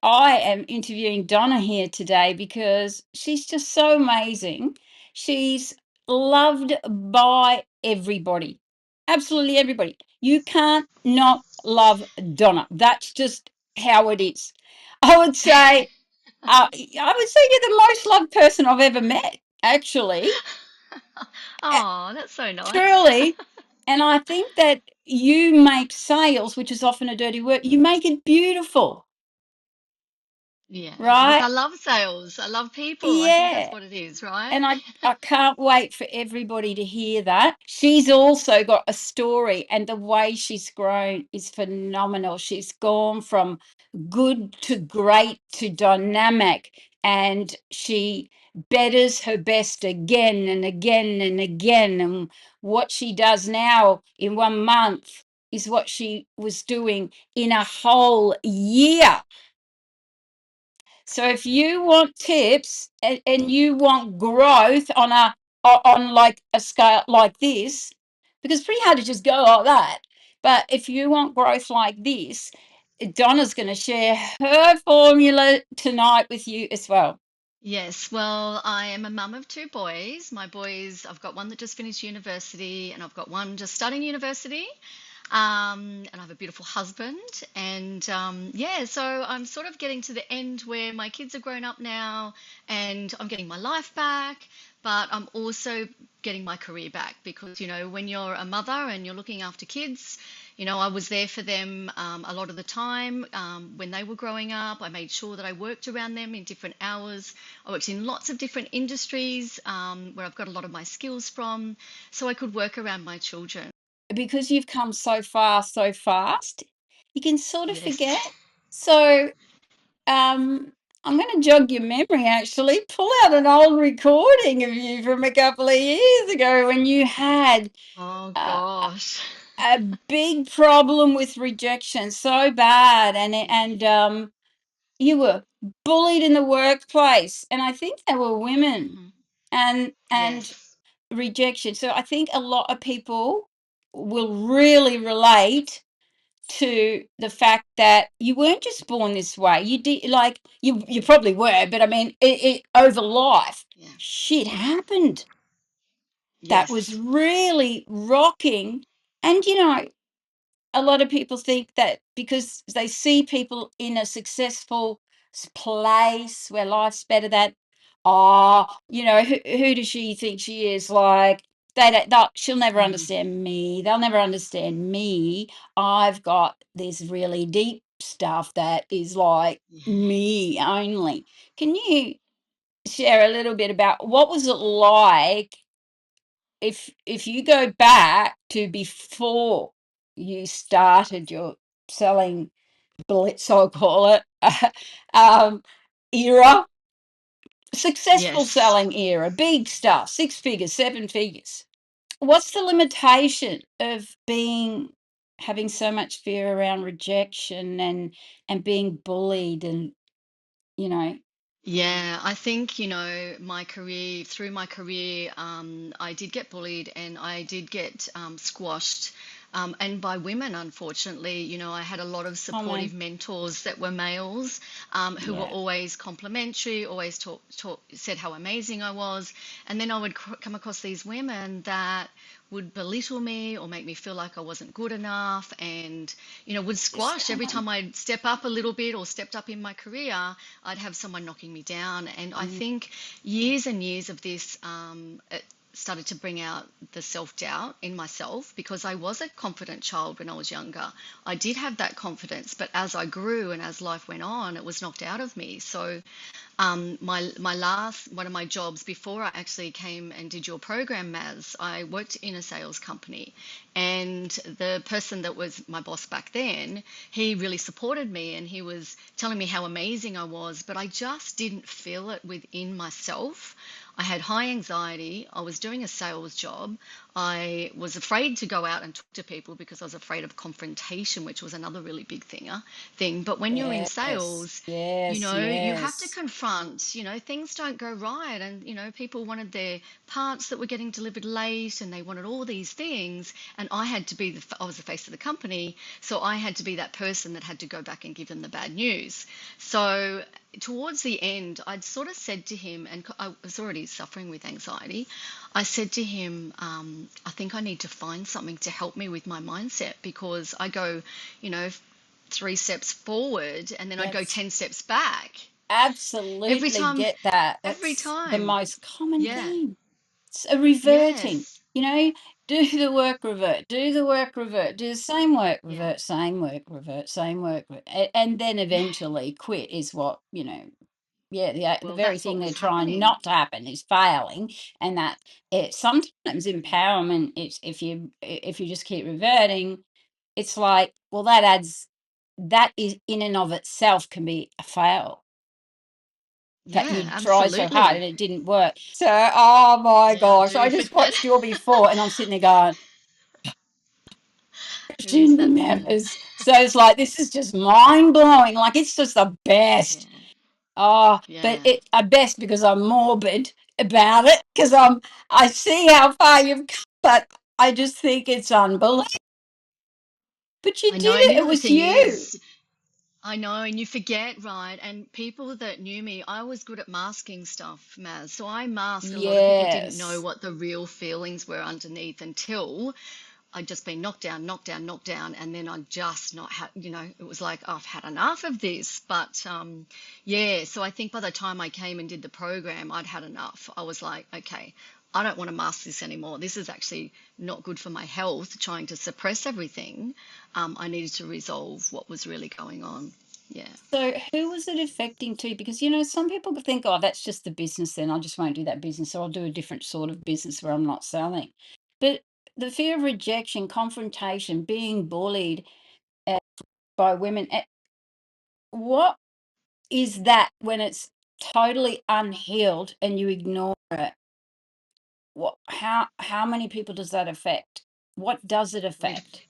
I am interviewing Donna here today because she's just so amazing. She's loved by everybody, absolutely everybody. You can't not love Donna. That's just how it is. I would say, you're the most loved person I've ever met, actually, Oh, that's so nice. truly. And I think that you make sales, which is often a dirty word, you make it beautiful, Yeah. Look, right? I love sales. I love people. I think that's Yeah. what it is, right? And I can't wait for everybody to hear that. She's also got a story, and the way she's grown is phenomenal. She's gone from good to great to dynamic, and she betters her best again and again and again. And what she does now in 1 month is what she was doing in a whole year. So if you want tips and you want growth on on like a scale like this, because it's pretty hard to just go like that. But if you want growth like this, Donna's going to share her formula tonight with you as well. Yes, well, I am a mum of two boys. My boys, I've got one that just finished university, and I've got one just starting university. And I have a beautiful husband. And yeah, so I'm sort of getting to the end where my kids are grown up now, and I'm getting my life back, but I'm also getting my career back because, when you're a mother and you're looking after kids, I was there for them a lot of the time when they were growing up. I made sure that I worked around them in different hours. I worked in lots of different industries where I've got a lot of my skills from, so I could work around my children. Because you've come so far so fast, you can sort of Yes. forget. So I'm going to jog your memory actually. Pull out an old recording of you from a couple of years ago when you had Oh uh, gosh. a big problem with rejection, so bad, and you were bullied in the workplace, and I think they were women, Hmm. and Yes. rejection. So I think a lot of people will really relate to the fact that you weren't just born this way. You did, like, you probably were, but I mean, over life, Yeah. shit happened that was Yes. really rocking. And a lot of people think that because they see people in a successful place where life's better, that, oh, who does she think she is? Like, she'll never Mm. understand me. They'll never understand me. I've got this really deep stuff that is like Yes. me only. Can you share a little bit about what was it like if you go back to before you started your selling blitz, I'll call it, um, era, successful Yes. selling era, big stuff, 6 figures, 7 figures. What's the limitation of having so much fear around rejection and being bullied and you know Yeah, I think, through my career, I did get bullied and I did get squashed. And by women, unfortunately, I had a lot of supportive common? mentors that were males, who were Yeah. always complimentary, always said how amazing I was. And then I would come across these women that would belittle me or make me feel like I wasn't good enough and, would It's squash every common. time I'd step up a little bit or stepped up in my career. I'd have someone knocking me down. And I Mm, think years and years of this, it started to bring out the self doubt in myself because I was a confident child when I was younger. I did have that confidence, but as I grew and as life went on, it was knocked out of me. So my last one of my jobs before I actually came and did your program, Maz, I worked in a sales company, and the person that was my boss back then, he really supported me, and he was telling me how amazing I was, but I just didn't feel it within myself. I had high anxiety. I was doing a sales job, I was afraid to go out and talk to people because I was afraid of confrontation, which was another really big thing. But when you're in Yes, sales, yes, you have to yes. confront, things don't go right. And, people wanted their parts that were getting delivered late and they wanted all these things. And I had to be I was the face of the company. So I had to be that person that had to go back and give them the bad news. So towards the end, I'd sort of said to him, and I was already suffering with anxiety. I said to him, I think I need to find something to help me with my mindset because I go, you know, 3 steps forward and then I'd go Yes, 10 steps back every absolutely time, get that. every That's the time. most common Yeah. thing. It's a reverting. Yes. You know, do the work, revert, do the work, revert, do the same work, Yeah. revert, same work, revert, same work, and then Yeah. eventually quit is what, yeah, the Well, very that's what thing they're was trying happening. not to happen is failing, and that it sometimes empowerment. It's if you just keep reverting, it's like, well, that is in and of itself can be a fail, that Yeah, you try so hard absolutely. and it didn't work. So, oh my Yeah, gosh, so you I just forget watched your before, and I'm sitting there going, who's Christian that thing? members. So it's like this is just mind blowing. Like it's just the Yeah. best. Oh, but Yeah. it at best because I'm morbid about it because I see how far you've come, but I just think it's unbelievable. But you I did know. And it. the It other was thing you. is, I know, and you forget, right? And people that knew me, I was good at masking stuff, Maz. So I masked, and a lot of people didn't know Yes. what the real feelings were underneath until I'd just been knocked down, knocked down, knocked down, and then I'd just not had, it was like, oh, I've had enough of this. But yeah, so I think by the time I came and did the program, I'd had enough. I was like, okay, I don't want to mask this anymore. This is actually not good for my health, trying to suppress everything. I needed to resolve what was really going on. Yeah. So who was it affecting too? Because some people could think, oh, that's just the business, then I just won't do that business, or I'll do a different sort of business where I'm not selling. But the fear of rejection, confrontation, being bullied uh, by women, what is that when it's totally unhealed and you ignore it? What how many people does that affect? What does it We'd affect?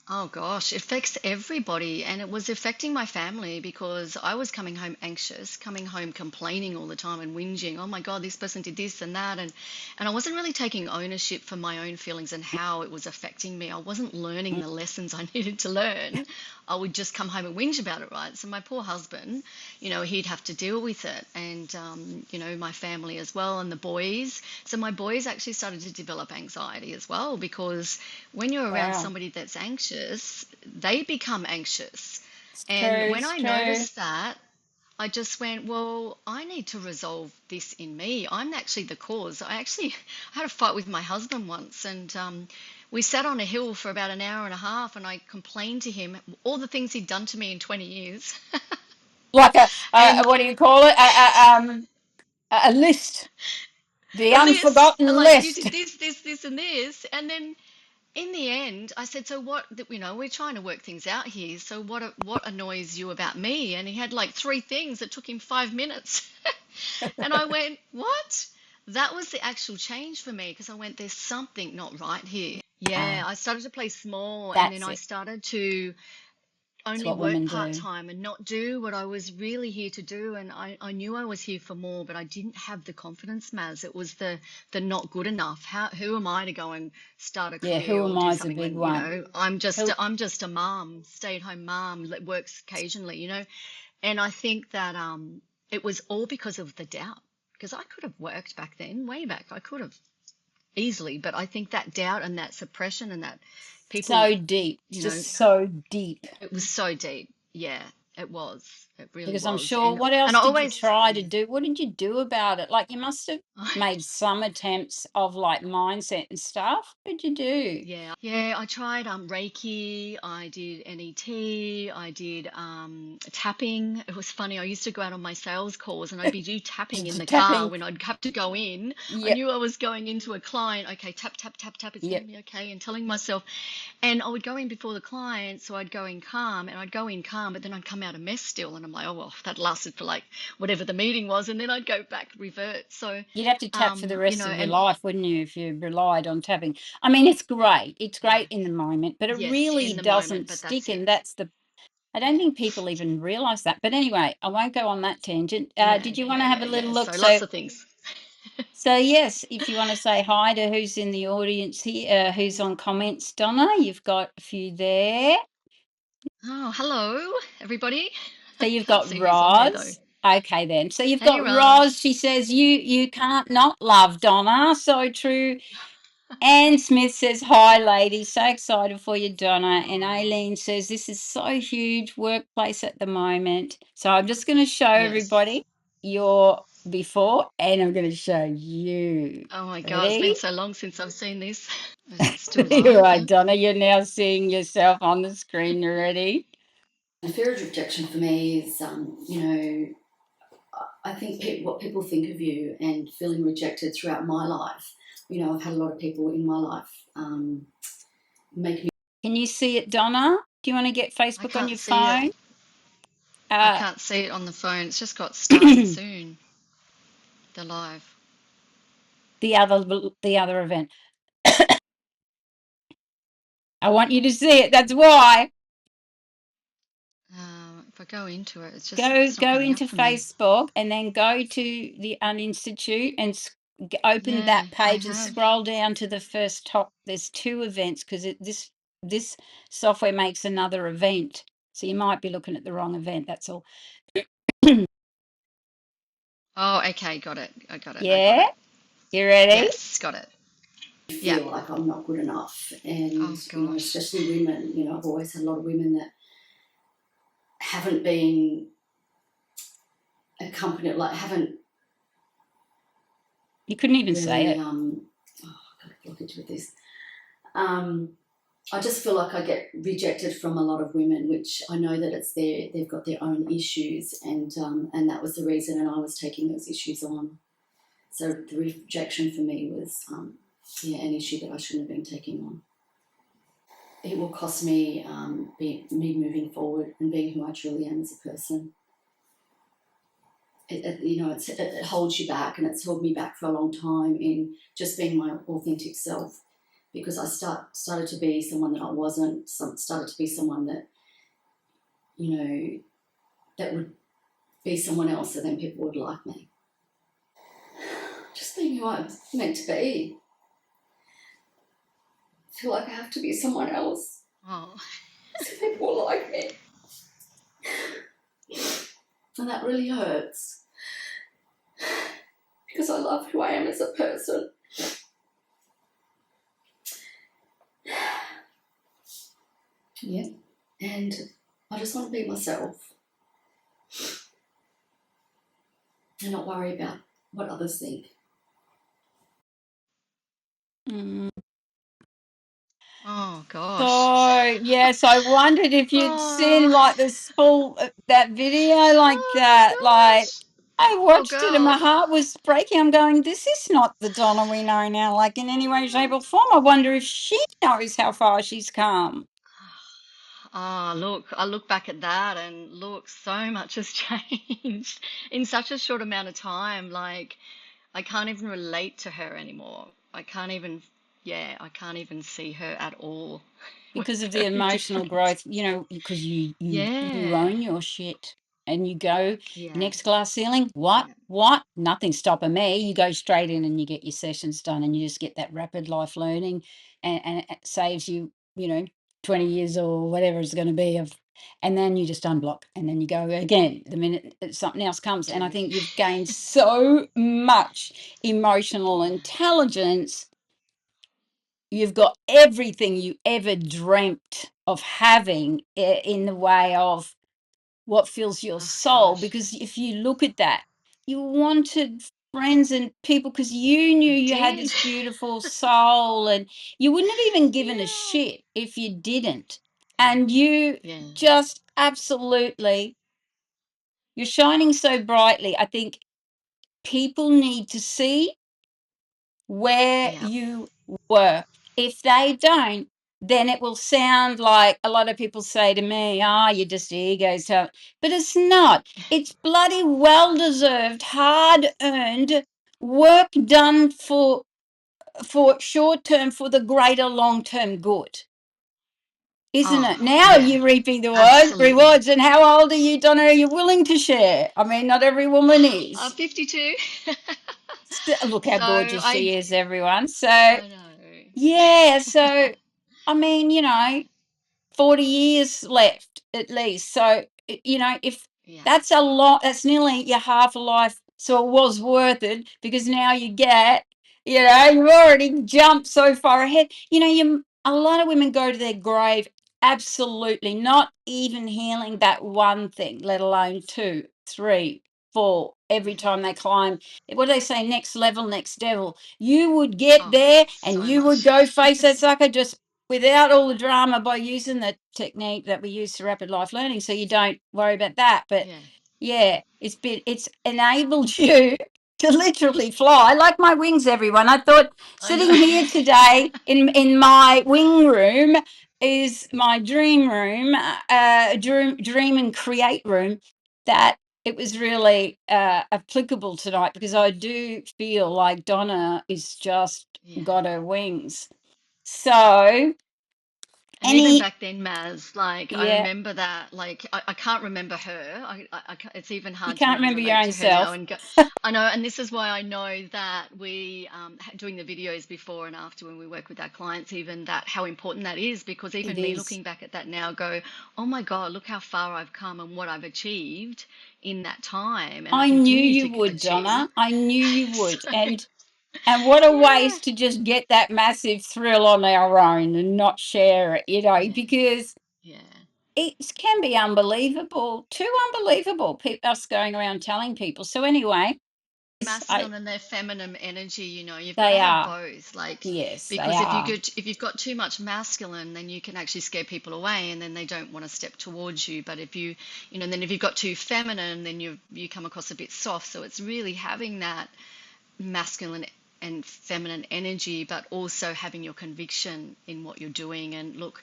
Oh gosh, it affects everybody. And it was affecting my family because I was coming home anxious, coming home complaining all the time and whinging, oh my God, this person did this and that. And I wasn't really taking ownership for my own feelings and how it was affecting me. I wasn't learning Mm. the lessons I needed to learn. I would just come home and whinge about it, right? So my poor husband, he'd have to deal with it. And, my family as well and the boys. So my boys actually started to develop anxiety as well because when you're around Wow. somebody that's anxious, they become anxious. It's true, And when it's I true. noticed that, I just went, well, I need to resolve this in me. I'm actually the cause. I had a fight with my husband once, and we sat on a hill for about an hour and a half, and I complained to him all the things he'd done to me in 20 years. Like And what do you call it? A list, the a list, unforgotten like, you list. did this, and this. And then in the end, I said, so what, we're trying to work things out here. So what annoys you about me? And he had like 3 things that took him 5 minutes. And I went, what? That was the actual change for me because I went, there's something not right here. Yeah, Wow, I started to play small and then that's I it. started to It's only what work women part do. time and not do what I was really here to do. And I knew I was here for more, but I didn't have the confidence, Maz. It was the not good enough. Who am I to go and start a Yeah, career who or am do I is a something big when, one. Who I'm just a mom, stay at home mom that works occasionally. And I think that it was all because of the doubt. Because I could have worked back then, way back. I could have easily, but I think that doubt and that suppression and that people, so deep. It's you know, just so deep. it was so deep. Yeah, it was. It really Because I'm was. sure, And what and else I did you always, try to yeah. do? What did you do about it? Like, you must have made some attempts of like mindset and stuff. What did you do? Yeah, I tried Reiki, I did NET, I did tapping. It was funny. I used to go out on my sales calls and I'd be do tapping in the car Tapping. when I'd have to go in. I Yep, knew I was going into a client. Okay, tap, tap, tap, tap, it's going to yep. be okay. And telling myself, and I would go in before the client, so I'd go in calm and I'd go in calm, but then I'd come out a mess still. And And I'm like, oh, well, that lasted for like whatever the meeting was. And then I'd go back, revert. So, You'd have to tap for the you rest know, of your and life, wouldn't you, if you relied on tapping? I mean, it's great. It's great in the moment, but it yes, really in the moment, doesn't but stick. that's it. And that's the, I don't think people even realize that. But anyway, I won't go on that tangent. Yeah, Did you want yeah, to have yeah, a little yeah. look? So lots of things. So yes, if you want to say hi to who's in the audience here, who's on comments, Donna, you've got a few there. Oh, hello, everybody. So I you've can't got see who's on there though. Roz. Okay then. So you've Hey, got Roz. Roz. She says you can't not love Donna. So true. Anne Smith says, hi, ladies. So excited for you, Donna. And Oh, Aileen says, this is so huge workplace at the moment. So I'm just going to show yes. everybody your before and I'm going to show you. Oh my God, it's been Ready? so long since I've seen this. Is it still You're live? right, Yeah. Donna. You're now seeing yourself on the screen. You ready? The fear of rejection for me is, I think what people think of you and feeling rejected throughout my life. I've had a lot of people in my life make me. Can you see it, Donna? Do you want to get I Facebook on can't your see it. phone? I Uh, can't see it on the phone. It's just got starting soon. The live. the other event. I want you to see it. That's why. If I go into it, Go it's not coming up into for me. Facebook and then go to the Uninstitute and open Yeah, that I page and have. scroll down to the first top. There's two events because this software makes another event. So you might be looking at the wrong event. That's all. Oh, okay, got it. I got it. I got Yeah, it. you ready? Yes, got it. Yeah. Feel like I'm not good enough, and Oh gosh. especially women. I've always had a lot of women that haven't been accompanied, like haven't You couldn't even say really it. I've got a blockage with this. I just feel like I get rejected from a lot of women, which I know that they've got their own issues, and that was the reason, and I was taking those issues on. So the rejection for me was, an issue that I shouldn't have been taking on. It will cost me me moving forward and being who I truly am as a person. It holds you back, and it's held me back for a long time in just being my authentic self, because I started to be someone that I wasn't. Started to be someone that that would be someone else, and then people would like me. Just being who I'm meant to be. I feel like I have to be someone else Oh. so people will like me, and that really hurts because I love who I am as a person. Yeah, and I just want to be myself and not worry about what others think. Mm. Oh gosh. So yes, I wondered if you'd seen Oh. like this full that video like that. Oh Like gosh. I Poor watched it and my girl. heart was breaking. I'm going, this is not the Donna we know now, like in any way, shape, or form. I wonder if she knows how far she's come. Ah, look, I look back at that and look, so much has changed in such a short amount of time. Like, I can't even relate to her anymore. I can't even, yeah, I can't even see her at all. We're Because of the very emotional different. growth, because you Yeah, own your shit and you go yeah, next glass ceiling. What? yeah, What? Nothing stopping me. You go straight in and you get your sessions done and you just get that rapid life learning, and it saves you, 20 years or whatever it's going to be of, and then you just unblock and then you go again the minute something else comes. And I do. think you've gained so much emotional Yeah. intelligence. You've got everything you ever dreamt of having, in the way of what fills your Oh soul. gosh, Because if you look at that, you wanted friends and people because you knew I you had did. this beautiful soul, and you wouldn't have even given a Yeah, shit if you didn't. yeah, And you yeah, just absolutely, you're shining so brightly. I think people need to see where yeah, you were. If they don't, then it will sound like a lot of people say to me, you're just ego. So, but it's not. It's bloody well-deserved, hard-earned work done for short-term for the greater long-term good. Isn't it? Oh, Now yeah, you're reaping the absolutely. rewards. And how old are you, Donna? Are you willing to share? I mean, not every woman is. 52. Look how So gorgeous she is, everyone. So, I know. yeah. So, I mean, 40 years left at least. So, if Yeah, that's a lot, that's nearly your half a life. So it was worth it because now you get, you've already jumped so far ahead. A lot of women go to their grave absolutely not even healing that one thing, let alone 2, 3, 4, every yeah. time they climb. What do they say? Next level, next devil. You would get Oh, there and so you would much. go face that sucker just without all the drama by using the technique that we use for rapid life learning, so you don't worry about that. But Yeah, yeah, it's enabled you to literally fly like my wings, everyone. I thought I sitting here know. today in my wing room is my dream room, dream and create room, that it was really applicable tonight because I do feel like Donna is just Yeah. got her wings. So, And even any, back then, Maz, like I yeah, remember that, like I can't remember her. It's even you hard to can't even remember your relate own to her now. self. And go, I know, and this is why I know that we doing the videos before and after when we work with our clients, even that how important that is, because It even me is. looking back at that now, go, oh my God, look how far I've come and what I've achieved in that time, and I I knew continue you to would, achieve. Donna. I knew you would. So, And what a yeah, waste to just get that massive thrill on our own and not share it, yeah, because yeah. it can be unbelievable, too unbelievable, us going around telling people. So anyway, Masculine and their feminine energy, you've got to they have are. both, like, Yes, they because are. if you've got too much masculine, then you can actually scare people away and then they don't want to step towards you. But if then if you've got too feminine, then you come across a bit soft. So it's really having that masculine and feminine energy, but also having your conviction in what you're doing. And look,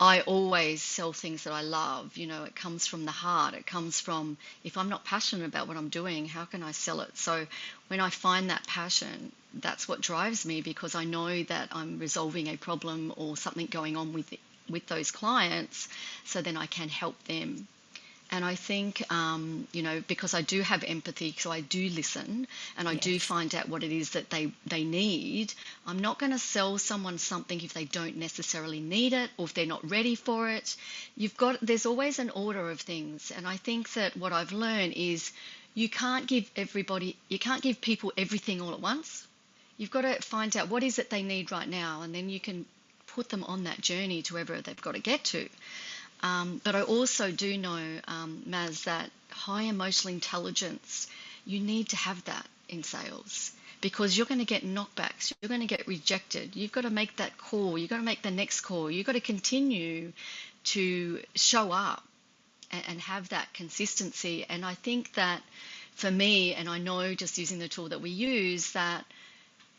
I always sell things that I love. It comes from the heart. It comes from, if I'm not passionate about what I'm doing, how can I sell it? So when I find that passion, that's what drives me, because I know that I'm resolving a problem or something going on with those clients, so then I can help them. And I think, because I do have empathy, so I do listen and I do Yes. find out what it is that they need. I'm not going to sell someone something if they don't necessarily need it or if they're not ready for it. There's always an order of things. And I think that what I've learned is you can't give people everything all at once. You've got to find out what is it they need right now, and then you can put them on that journey to wherever they've got to get to. But I also do know, Maz, that high emotional intelligence, you need to have that in sales, because you're going to get knockbacks, you're going to get rejected. You've got to make that call, you've got to make the next call, you've got to continue to show up and have that consistency. And I think that for me, and I know just using the tool that we use, that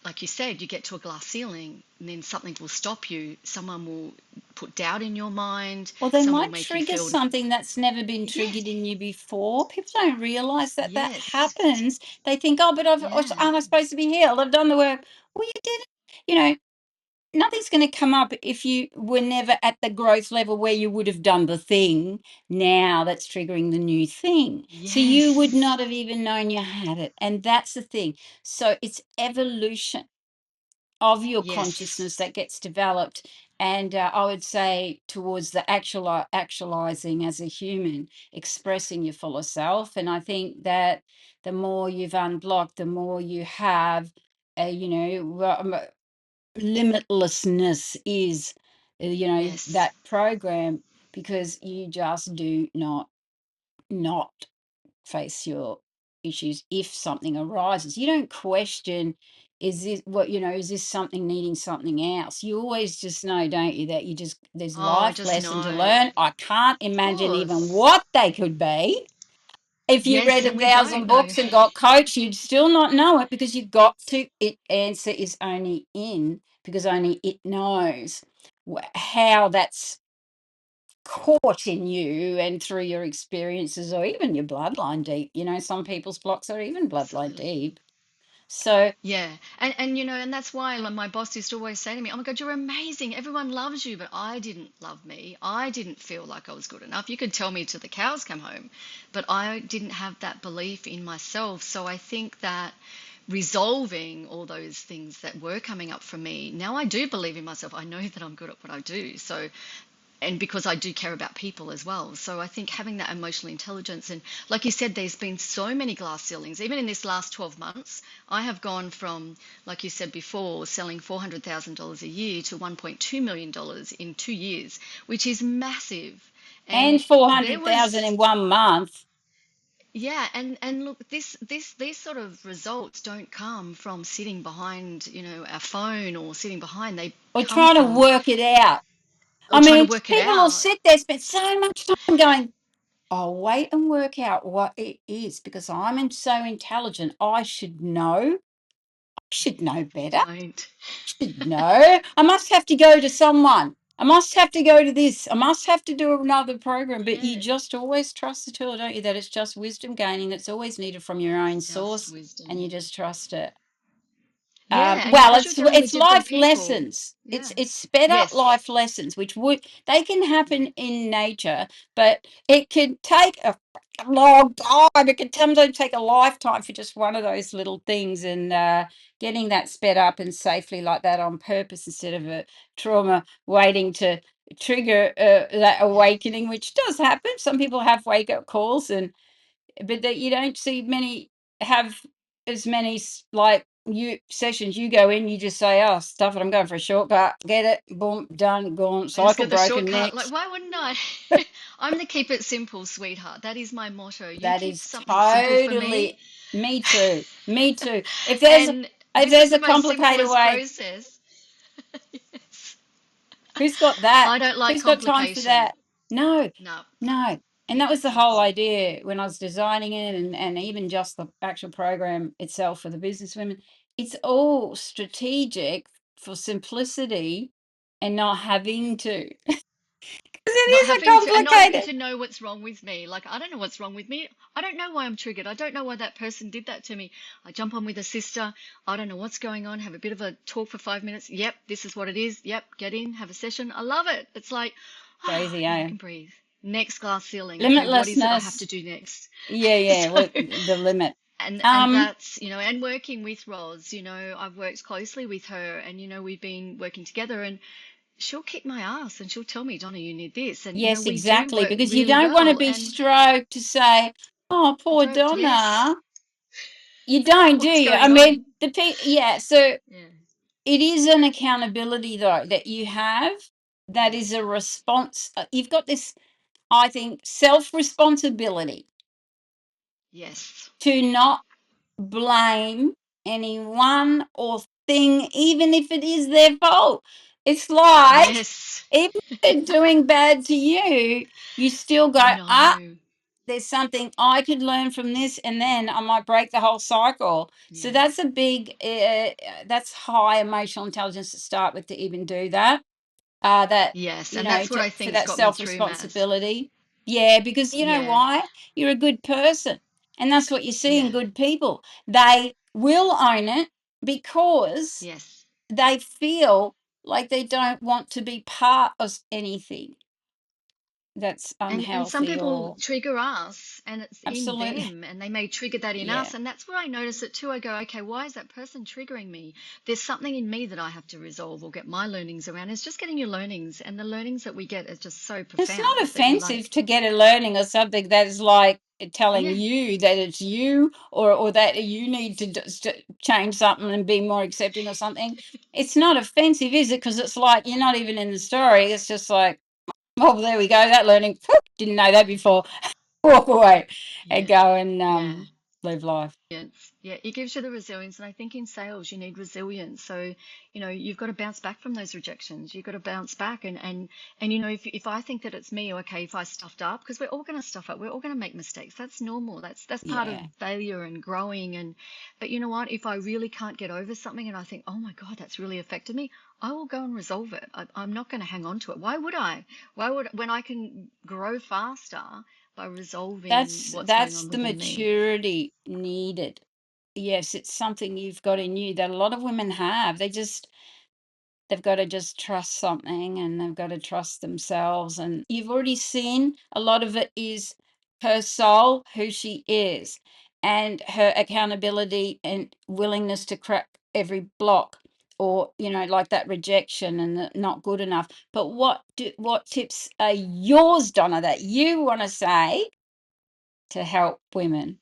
like you said, you get to a glass ceiling and then something will stop you. Someone will put doubt in your mind. Or they Someone will might make you trigger feel, something that's never been yes, triggered in you before. People don't realize that that yes, happens. They think, oh, but yeah, aren't I supposed to be healed? I've done the work. Well, you didn't. You know, nothing's going to come up if you were never at the growth level where you would have done the thing now that's triggering the new thing. So you would yes, not have even known you had it. And that's the thing. So it's evolution of your yes, consciousness that gets developed. And I would say towards the actualizing as a human, expressing your fuller self. And I think that the more you've unblocked, the more you have, limitlessness is, yes. that program, because you just do not face your issues if something arises. You don't question, is this something needing something else? You always just know, don't you, that there's Oh, I life just lesson to know. learn. I can't Of imagine even course. what they could be. If you read Yes, a and we don't thousand know. books and got coached, you'd still not know it, because you got to, it answer is only in, because only it knows. how that's caught in you and through your experiences or even your bloodline deep. Some people's blocks are even bloodline Absolutely. deep. So Yeah. And and that's why, like, my boss used to always say to me, "Oh my God, you're amazing. Everyone loves you." But I didn't love me. I didn't feel like I was good enough. You could tell me till the cows come home, but I didn't have that belief in myself. So I think that resolving all those things that were coming up for me, now I do believe in myself. I know that I'm good at what I do. So, and because I do care about people as well. So I think having that emotional intelligence, and like you said, there's been so many glass ceilings. Even in this last 12 months, I have gone from, like you said before, selling $400,000 a year to $1.2 million in 2 years, which is massive. and And there 400,000 was, in 1 month. yeah, and look, these sort of results don't come from sitting behind, a phone or sitting behind. They Or come trying to from, work it out. or I trying to mean, work it people will out. sit there, spend so much time going, I'll wait and work out what it is because so intelligent. I should know. I should know You better. don't. Should know. I must have to go to someone. I must have to go to this. I must have to do another program. But you Yeah, just always trust the tool, don't you? That it's just wisdom gaining that's always needed from your own just source, and you wisdom. just trust it. Yeah, and Well, because you're it's dealing with it's different life people. lessons. Yeah. It's sped up Yes. life lessons, which they can Yeah. happen in nature, but it can take a long time. It can sometimes take a lifetime for just one of those little things, and getting that sped up and safely like that on purpose instead of a trauma waiting to trigger that awakening, which does happen. Some people have wake up calls, but that you don't see many have as many like you sessions. You go in, you just say, oh, stuff it, I'm going for a shortcut, get it, boom, done, gone, I just cycle get the broken, shortcut. Like, next. why wouldn't I? I'm the keep it simple, sweetheart. That is my motto. You That keep is something simple for me, totally me too, me too. if there's and if this is there's the a most complicated simplest way, process. Yes. who's got that? I don't like Who's got time for complication. that? No, No, no. And that keep was it the whole simple. idea when I was designing it, and even just the actual program itself for the business women. It's all strategic for simplicity and not having to. 'Cause it Not is a having to, and not having complicated. to know what's wrong with me. Like, I don't know what's wrong with me. I don't know why I'm triggered. I don't know why that person did that to me. I jump on with a sister. I don't know what's going on. Have a bit of a talk for 5 minutes. Yep, this is what it is. Yep, get in, have a session. I love it. It's like, Crazy, now I eh? can breathe. Next glass ceiling. Okay, what is it I have to Limitlessness. do next? Yeah, yeah. So, The limit. and Um, that's, and working with Roz, I've worked closely with her, and we've been working together, and she'll kick my ass and she'll tell me, Donna, you need this. And, yes, we do exactly. work Because you really don't want to well. be And stroked to say, oh, I poor don't, yes, Donna. You don't, do what's you? I going on? mean, yeah. So Yeah. it is an accountability, though, that you have. That is Yes. a response. You've got this, I think, self responsibility Yes. to not blame anyone or thing, even if it is their fault. It's like, Yes. even if they're doing bad to you, you still go, I ah, know. there's something I could learn from this, and then I might break the whole cycle. So Yeah. that's a big, that's high emotional intelligence to start with to even do that. That Yes. And that's what I for think's that got me self through, Mass. responsibility. Yeah, because you know Yeah. why? You're a good person, and that's what you see in Yeah. good people. They will own it because Yes. they feel like they don't want to be part of anything that's And some unhealthy people or trigger us and it's in absolutely. them, and they may trigger that in Yeah. us. And that's where I notice it too. I go, okay, why is that person triggering me? There's something in me that I have to resolve or get my learnings around. It's just getting your learnings, and the learnings that we get are just so It's not profound that you're offensive like, to get a learning or something that is like telling yeah, you that it's you, or that you need to change something and be more accepting or something. It's not offensive, is it? Because it's like you're not even in the story. It's just like, oh, there we go. That learning. Didn't know that before. Walk away and yeah, go and yeah. live life. Resilience. Yeah, it gives you the resilience. And I think in sales, you need resilience. So, you've got to bounce back from those rejections. You've got to bounce back. And if I think that it's me, okay, if I stuffed up, because we're all going to stuff up, we're all going to make mistakes. That's normal. That's part of Yeah, failure and growing. But you know what? If I really can't get over something and I think, oh my God, that's really affected me, I will go and resolve it. I'm not going to hang on to it. Why would I? When I can grow faster by resolving what's going that's on the within me? maturity needed. Yes, it's something you've got in you that a lot of women have. They've got to just trust something, and they've got to trust themselves. And you've already seen a lot of it is her soul, who she is, and her accountability and willingness to crack every block, or like that rejection and the not good enough. But what tips are yours, Donna, that you want to say to help women?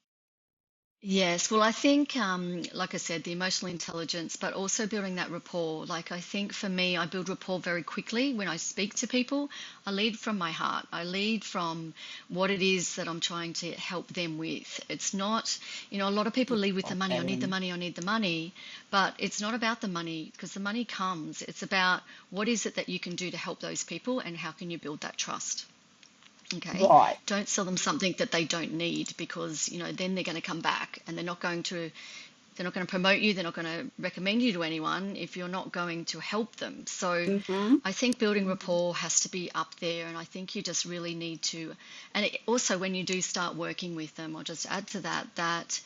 Yes, well, I think, like I said, the emotional intelligence, but also building that rapport. Like, I think for me, I build rapport very quickly when I speak to people. I lead from my heart. I lead from what it is that I'm trying to help them with. It's not, a lot of people lead with the Like money. I that need the in money. I need the money. But it's not about the money because the money comes. It's about what is it that you can do to help those people and how can you build that trust. Okay, right. don't sell them something that they don't need because then they're going to come back and they're not going to promote you, they're not going to recommend you to anyone if you're not going to help them. So Mm-hmm. I think building rapport has to be up there, and I think you just really need to. And also when you do start working with them, I'll just add to that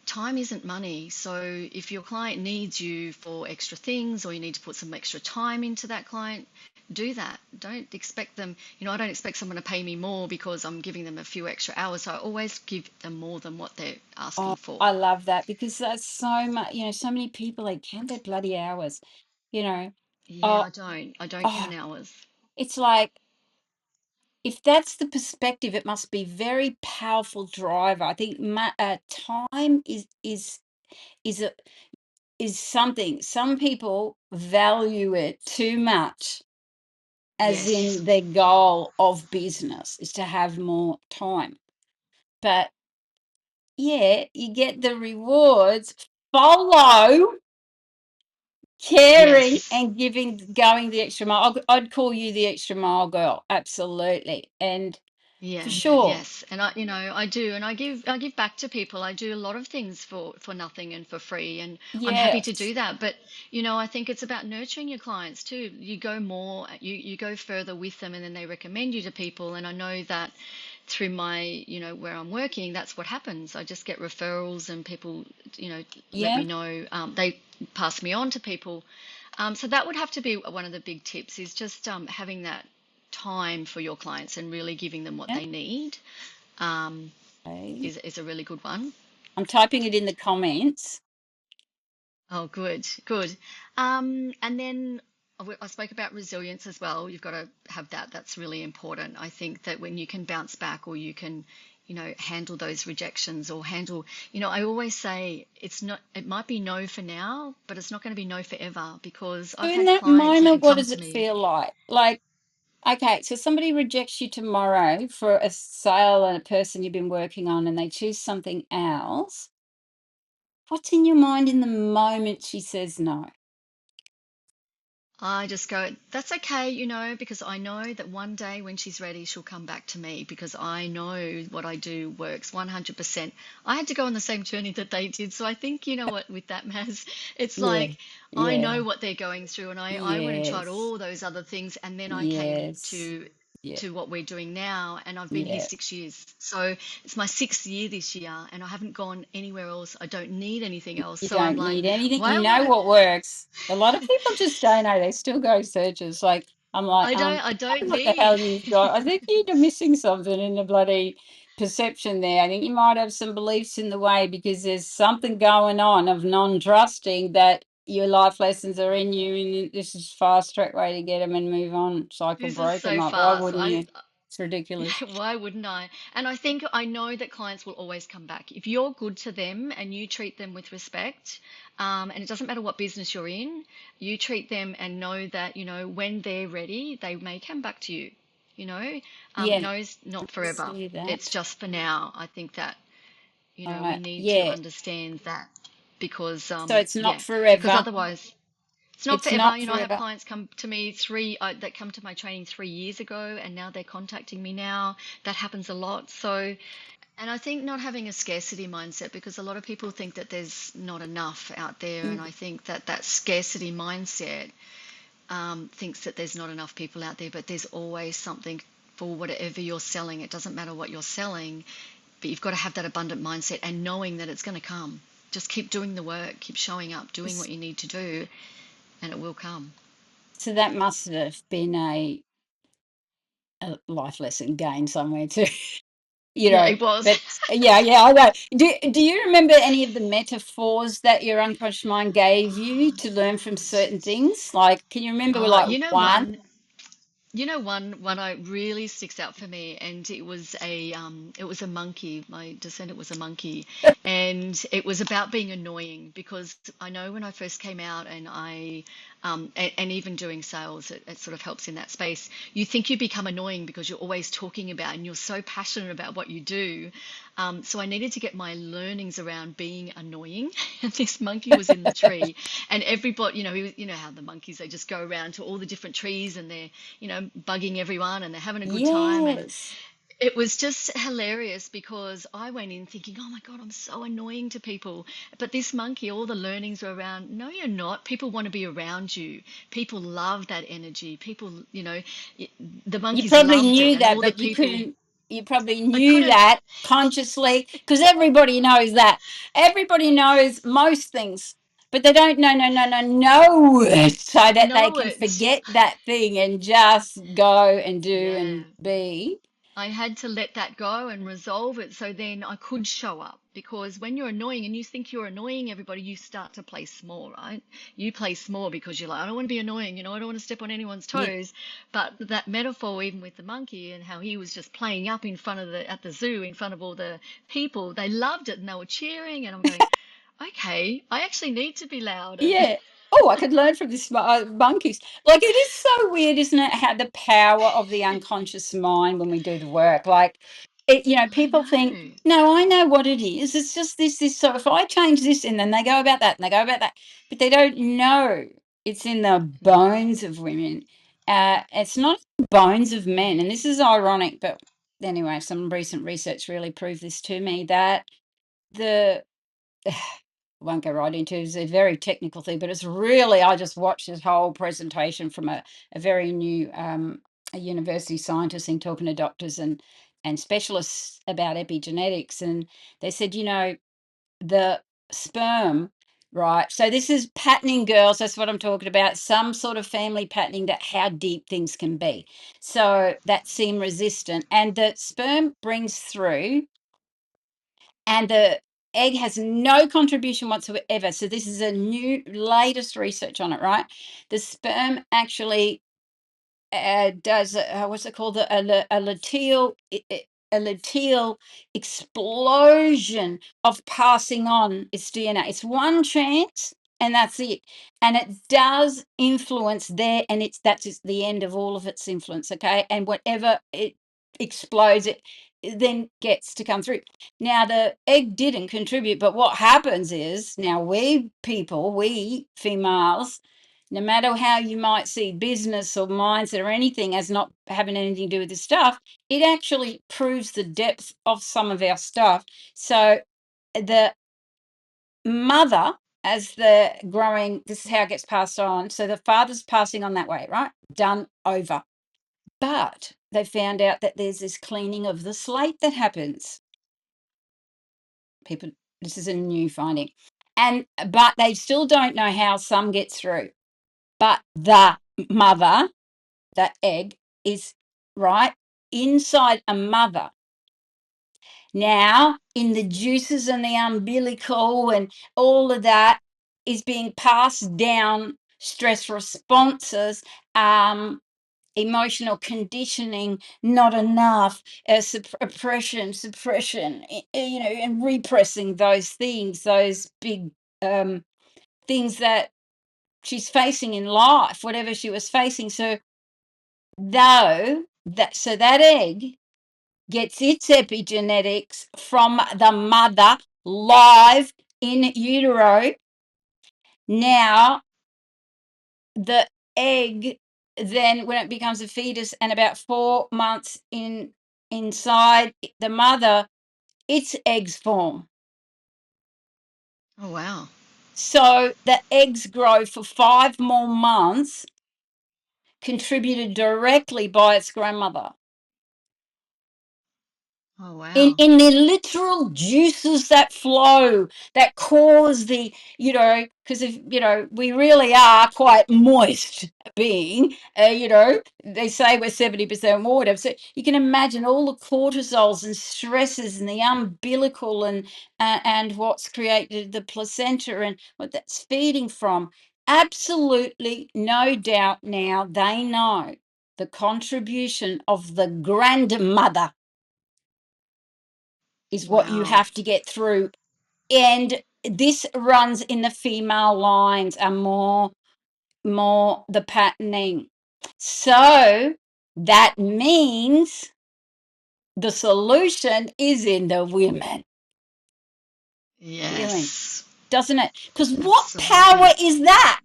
time isn't money. So if your client needs you for extra things or you need to put some extra time into that client, do that. Don't expect them, I don't expect someone to pay me more because I'm giving them a few extra hours. So I always give them more than what they're Oh, asking for. I love that, because that's so much, so many people, they count their bloody hours, you know. Yeah, Oh, I don't count oh, hours. it's like, if that's the perspective, it must be very powerful driver. I think time is a is something some people value it too much, as Yes. in their goal of business is to have more time. But yeah, you get the rewards. Follow caring Yes. and going the extra mile. I'd call you the extra mile girl, absolutely, and for Yeah, sure. yes. And I do, and I give back to people. I do a lot of things for nothing and for free, and I'm happy to Yes, do that. But I think it's about nurturing your clients too. You go more, you go further with them, and then they recommend you to people. And I know that through my, where I'm working, that's what happens. I just get referrals, and people, let yeah, me know. They pass me on to people. So that would have to be one of the big tips is just having that time for your clients and really giving them what yeah. they need um, Okay. is a really good one. I'm typing it in the comments. Oh, good, good. And then I spoke about resilience as well. You've got to have that. That's really important. I think that when you can bounce back or you can, handle those rejections or handle, I always say it might be no for now, but it's not going to be no forever because So I've in had that clients even moment, what come does to it me. feel like? Like, okay, so somebody rejects you tomorrow for a sale and a person you've been working on, and they choose something else. What's in your mind in the moment she says no? I just go, that's okay, because I know that one day when she's ready, she'll come back to me because I know what I do works 100%. I had to go on the same journey that they did. So I think, what, with that, Maz, it's Yeah, like I yeah, know what they're going through and I went and tried yes, all those other things and then I came yes, to yeah, what we're doing now and I've been here yeah. 6 years. So it's my sixth year this year and I haven't gone anywhere else. I don't need anything else. You So I'm don't like, need anything. why You would know I? what works. A lot of people just don't know. They still go searches. Like, I'm like, I don't what the hell need. you've got? I think you're missing something in the bloody perception there. I think you might have some beliefs in the way, because there's something going on of non-trusting that your life lessons are in you, and this is fast track way to get them and move on. Cycle This is broken. so Like, why fast. wouldn't you? It's ridiculous. Yeah, why wouldn't I? And I think I know that clients will always come back. If you're good to them and you treat them with respect, and it doesn't matter what business you're in, you treat them and know that, when they're ready, they may come back to you. Yeah, No's not I forever. see It's that. just for now. I think that, You know, we need to Yeah. understand that because, So it's not yeah, because forever. otherwise it's not It's forever. not You know, I have forever. clients come to me that come to my training 3 years ago, and now they're contacting me now. That happens a lot. So, and I think not having a scarcity mindset, because a lot of people think that there's not enough out there, and Mm. I think that that scarcity mindset thinks that there's not enough people out there, but there's always something for whatever you're selling. It doesn't matter what you're selling, but you've got to have that abundant mindset and knowing that it's going to come. Just keep doing the work, keep showing up, doing what you need to do, and it will come. So that must have been a life lesson gained somewhere too. You Yeah, know, it was. but yeah, I know. Do you remember any of the metaphors that your unconscious mind gave you to learn from certain things? Like, can you remember like You know one? one. One I really sticks out for me, and it was a monkey. My descendant was a monkey, and it was about being annoying because I know when I first came out and even doing sales, it sort of helps in that space. You think you become annoying because you're always talking about and you're so passionate about what you do. So I needed to get my learnings around being annoying. And this monkey was in the tree, and everybody, you know how the monkeys, they just go around to all the different trees and they're, bugging everyone and they're having a good time. And Yes. it was just hilarious because I went in thinking, oh my God, I'm so annoying to people. But this monkey, all the learnings were around, no, you're not. People want to be around you. People love that energy. People, the You monkeys probably loved it. knew And that, all the but you people, couldn't. You probably I knew couldn't that consciously because everybody knows that. Everybody knows most things, but they don't know it so that they know can it. forget that thing and just go and do Yeah. and be. I had to let that go and resolve it so then I could show up. Because when you're annoying and you think you're annoying everybody, you start to play small, right? You play small because you're like, I don't want to be annoying, I don't want to step on anyone's Yeah, toes. But that metaphor, even with the monkey and how he was just playing up in front of at the zoo, in front of all the people, they loved it and they were cheering. And I'm going, okay, I actually need to be loud. And yeah. Oh, I could learn from this monkeys. Like it is so weird, isn't it? How the power of the unconscious mind when we do the work. Like, I people think, know. no, I know what it is. It's just this. So if I change this, and then they go about that, and they go about that, but they don't know it's in the Mm, bones of women. It's not the bones of men, and this is ironic. But anyway, some recent research really proved this to me that the won't go right into it. It's a very technical thing, but it's really, I just watched this whole presentation from a very new a university scientist in talking to doctors and specialists about epigenetics. And they said, the sperm, right? So this is patterning, girls. That's what I'm talking about. Some sort of family patterning, that how deep things can be. So that seem resistant. And the sperm brings through, and the egg has no contribution whatsoever. So this is a new latest research on it, right? The sperm actually does what's it called, a luteal explosion of passing on its DNA. It's one chance and that's it, and it does influence there, and that's just the end of all of its influence. Okay, and whatever it explodes, it then gets to come through. Now the egg didn't contribute, but what happens is, now we people, we females, no matter how you might see business or mindset or anything as not having anything to do with this stuff, it actually proves the depth of some of our stuff. So the mother, as the growing, this is how it gets passed on. So the father's passing on that way, right? Done, over. But they found out that there's this cleaning of the slate that happens. People, this is a new finding. But they still don't know how some get through. But the mother, that egg, is right inside a mother. Now, in the juices and the umbilical and all of that is being passed down stress responses, emotional conditioning, not enough, suppression, and repressing those things, those big things that she's facing in life, whatever she was facing. So that egg gets its epigenetics from the mother live in utero. Now, the egg, then when it becomes a fetus and about 4 months inside the mother, its eggs form. Oh, wow. So the eggs grow for 5 more months, contributed directly by its grandmother. Oh, in wow. in the literal juices that flow, that cause the, because if we really are quite moist being, they say we're 70% water, so you can imagine all the cortisols and stresses and the umbilical and what's created the placenta and what that's feeding from. Absolutely no doubt now they know the contribution of the grandmother is what you Wow. have to get through. And this runs in the female lines are more the patterning. So that means the solution is in the women healing, Yes. doesn't it? Because what power Absolutely. is that?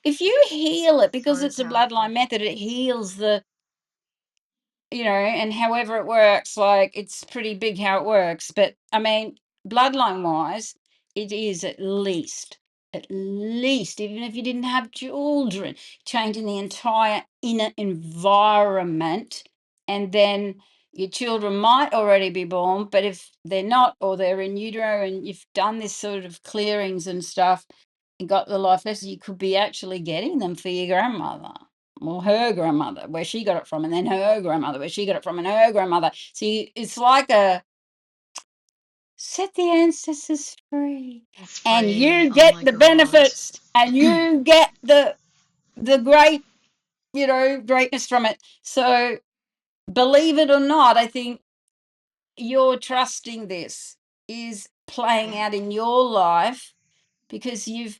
If you heal it, because So it's a powerful. bloodline method, it heals the, and however it works, like it's pretty big how it works. But I mean, bloodline wise, it is at least, even if you didn't have children, changing the entire inner environment. And then your children might already be born, but if they're not, or they're in utero and you've done this sort of clearings and stuff and got the life lesson, you could be actually getting them for your grandmother or her grandmother, where she got it from, and then her grandmother, where she got it from, and her grandmother. See, it's like a set the ancestors free, It's and free. you Oh get my the God. benefits, and you get the great, greatness from it. So, believe it or not, I think you're trusting this is playing Yeah. out in your life because you've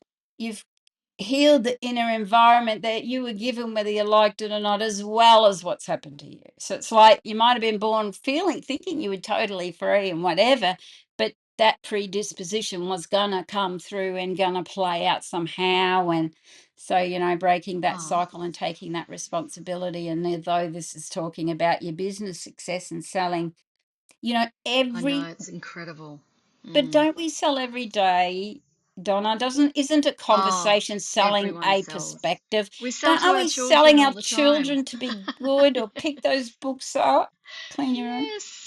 healed the inner environment that you were given, whether you liked it or not, as well as what's happened to you. So it's like you might have been born thinking you were totally free and whatever, but that predisposition was gonna come through and gonna play out somehow. And so, breaking that Oh, cycle and taking that responsibility. And although this is talking about your business success and selling, I know. every It's incredible. but Mm. don't we sell every day, Donna? Isn't a Oh, conversation selling everyone a sells. perspective? We sell Don't to Are our we children selling all our the time. children to be good or pick those books up, clean your room? Yes.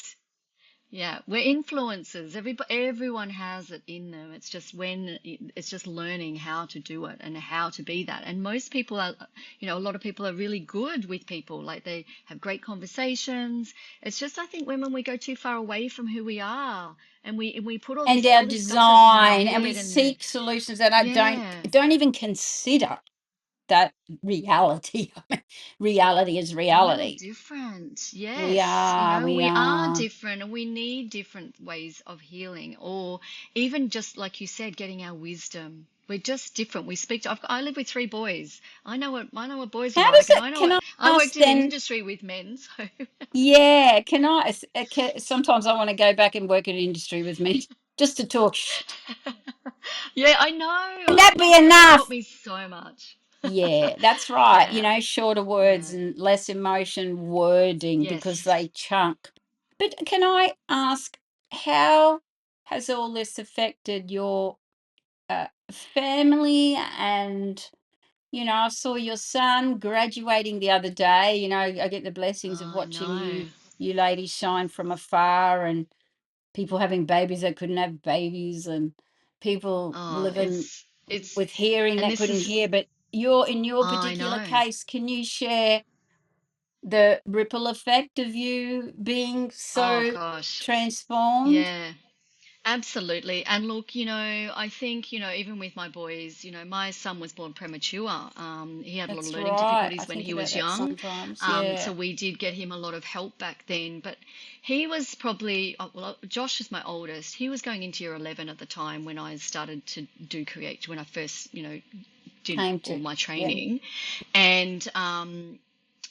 Yeah, we're influencers. Everyone has it in them. It's just it's just learning how to do it and how to be that. And most people are, a lot of people are really good with people. Like they have great conversations. It's just I think when we go too far away from who we are and we put And all our this stuff goes on in our design, and we head and seek solutions that I yeah, don't even consider that reality. I mean, reality is we're all reality. different. We Yes. are, we We are are. different and we need different ways of healing, or even just like you said, getting our wisdom. We're just different. I live with three boys. I know what boys are How does like, and it? Can I I ask worked in then? industry with men, so Yeah, sometimes I want to go back and work in industry with me just to talk shit. yeah, Can I that be know. They taught enough? me so much. Yeah, that's right. Yeah, Shorter words yeah, and less emotion wording because yes. they chunk. But can I ask, how has all this affected your family? And, I saw your son graduating the other day. I get the blessings of I watching know. you ladies shine from afar, and people having babies that couldn't have babies, and people Oh, living it's, with hearing and that this couldn't is, hear. But in your I particular know. case, can you share the ripple effect of you being Oh so gosh. transformed? Yeah. Absolutely. And look, I think, even with my boys, my son was born premature. He had a lot of That's learning right. I difficulties when think he about was that young. sometimes. So Yeah. we did get him a lot of help back then. But he was probably, Josh is my oldest. He was going into year 11 at the time when I started to do Create, when I first, did Came all to. my Yeah. training. And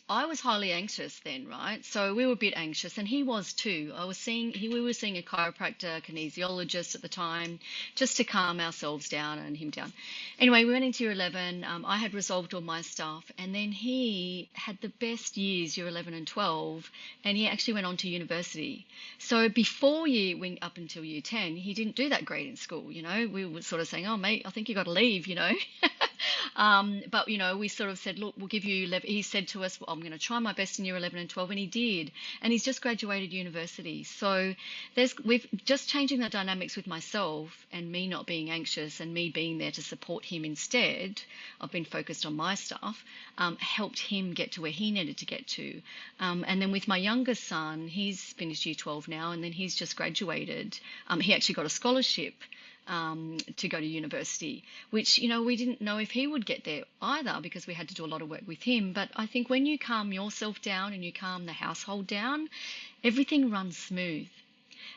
I was highly anxious then, right? So we were a bit anxious, and he was too. We were seeing a chiropractor, kinesiologist at the time, just to calm ourselves down and him down. Anyway, we went into year 11. I had resolved all my stuff, and then he had the best years, year 11 and 12, and he actually went on to university. So went up until year 10, he didn't do that great in school. We were sort of saying, "Oh, mate, I think you got to leave." But we sort of said, look, we'll give you 11. He said to us, well, I'm going to try my best in year 11 and 12, and he did. And he's just graduated university. So we've just changing the dynamics with myself and me not being anxious and me being there to support him instead. I've been focused on my stuff, helped him get to where he needed to get to. And then with my youngest son, he's finished year 12 now, and then he's just graduated. He actually got a scholarship to go to university, which, we didn't know if he would get there either because we had to do a lot of work with him. But I think when you calm yourself down and you calm the household down, everything runs smooth.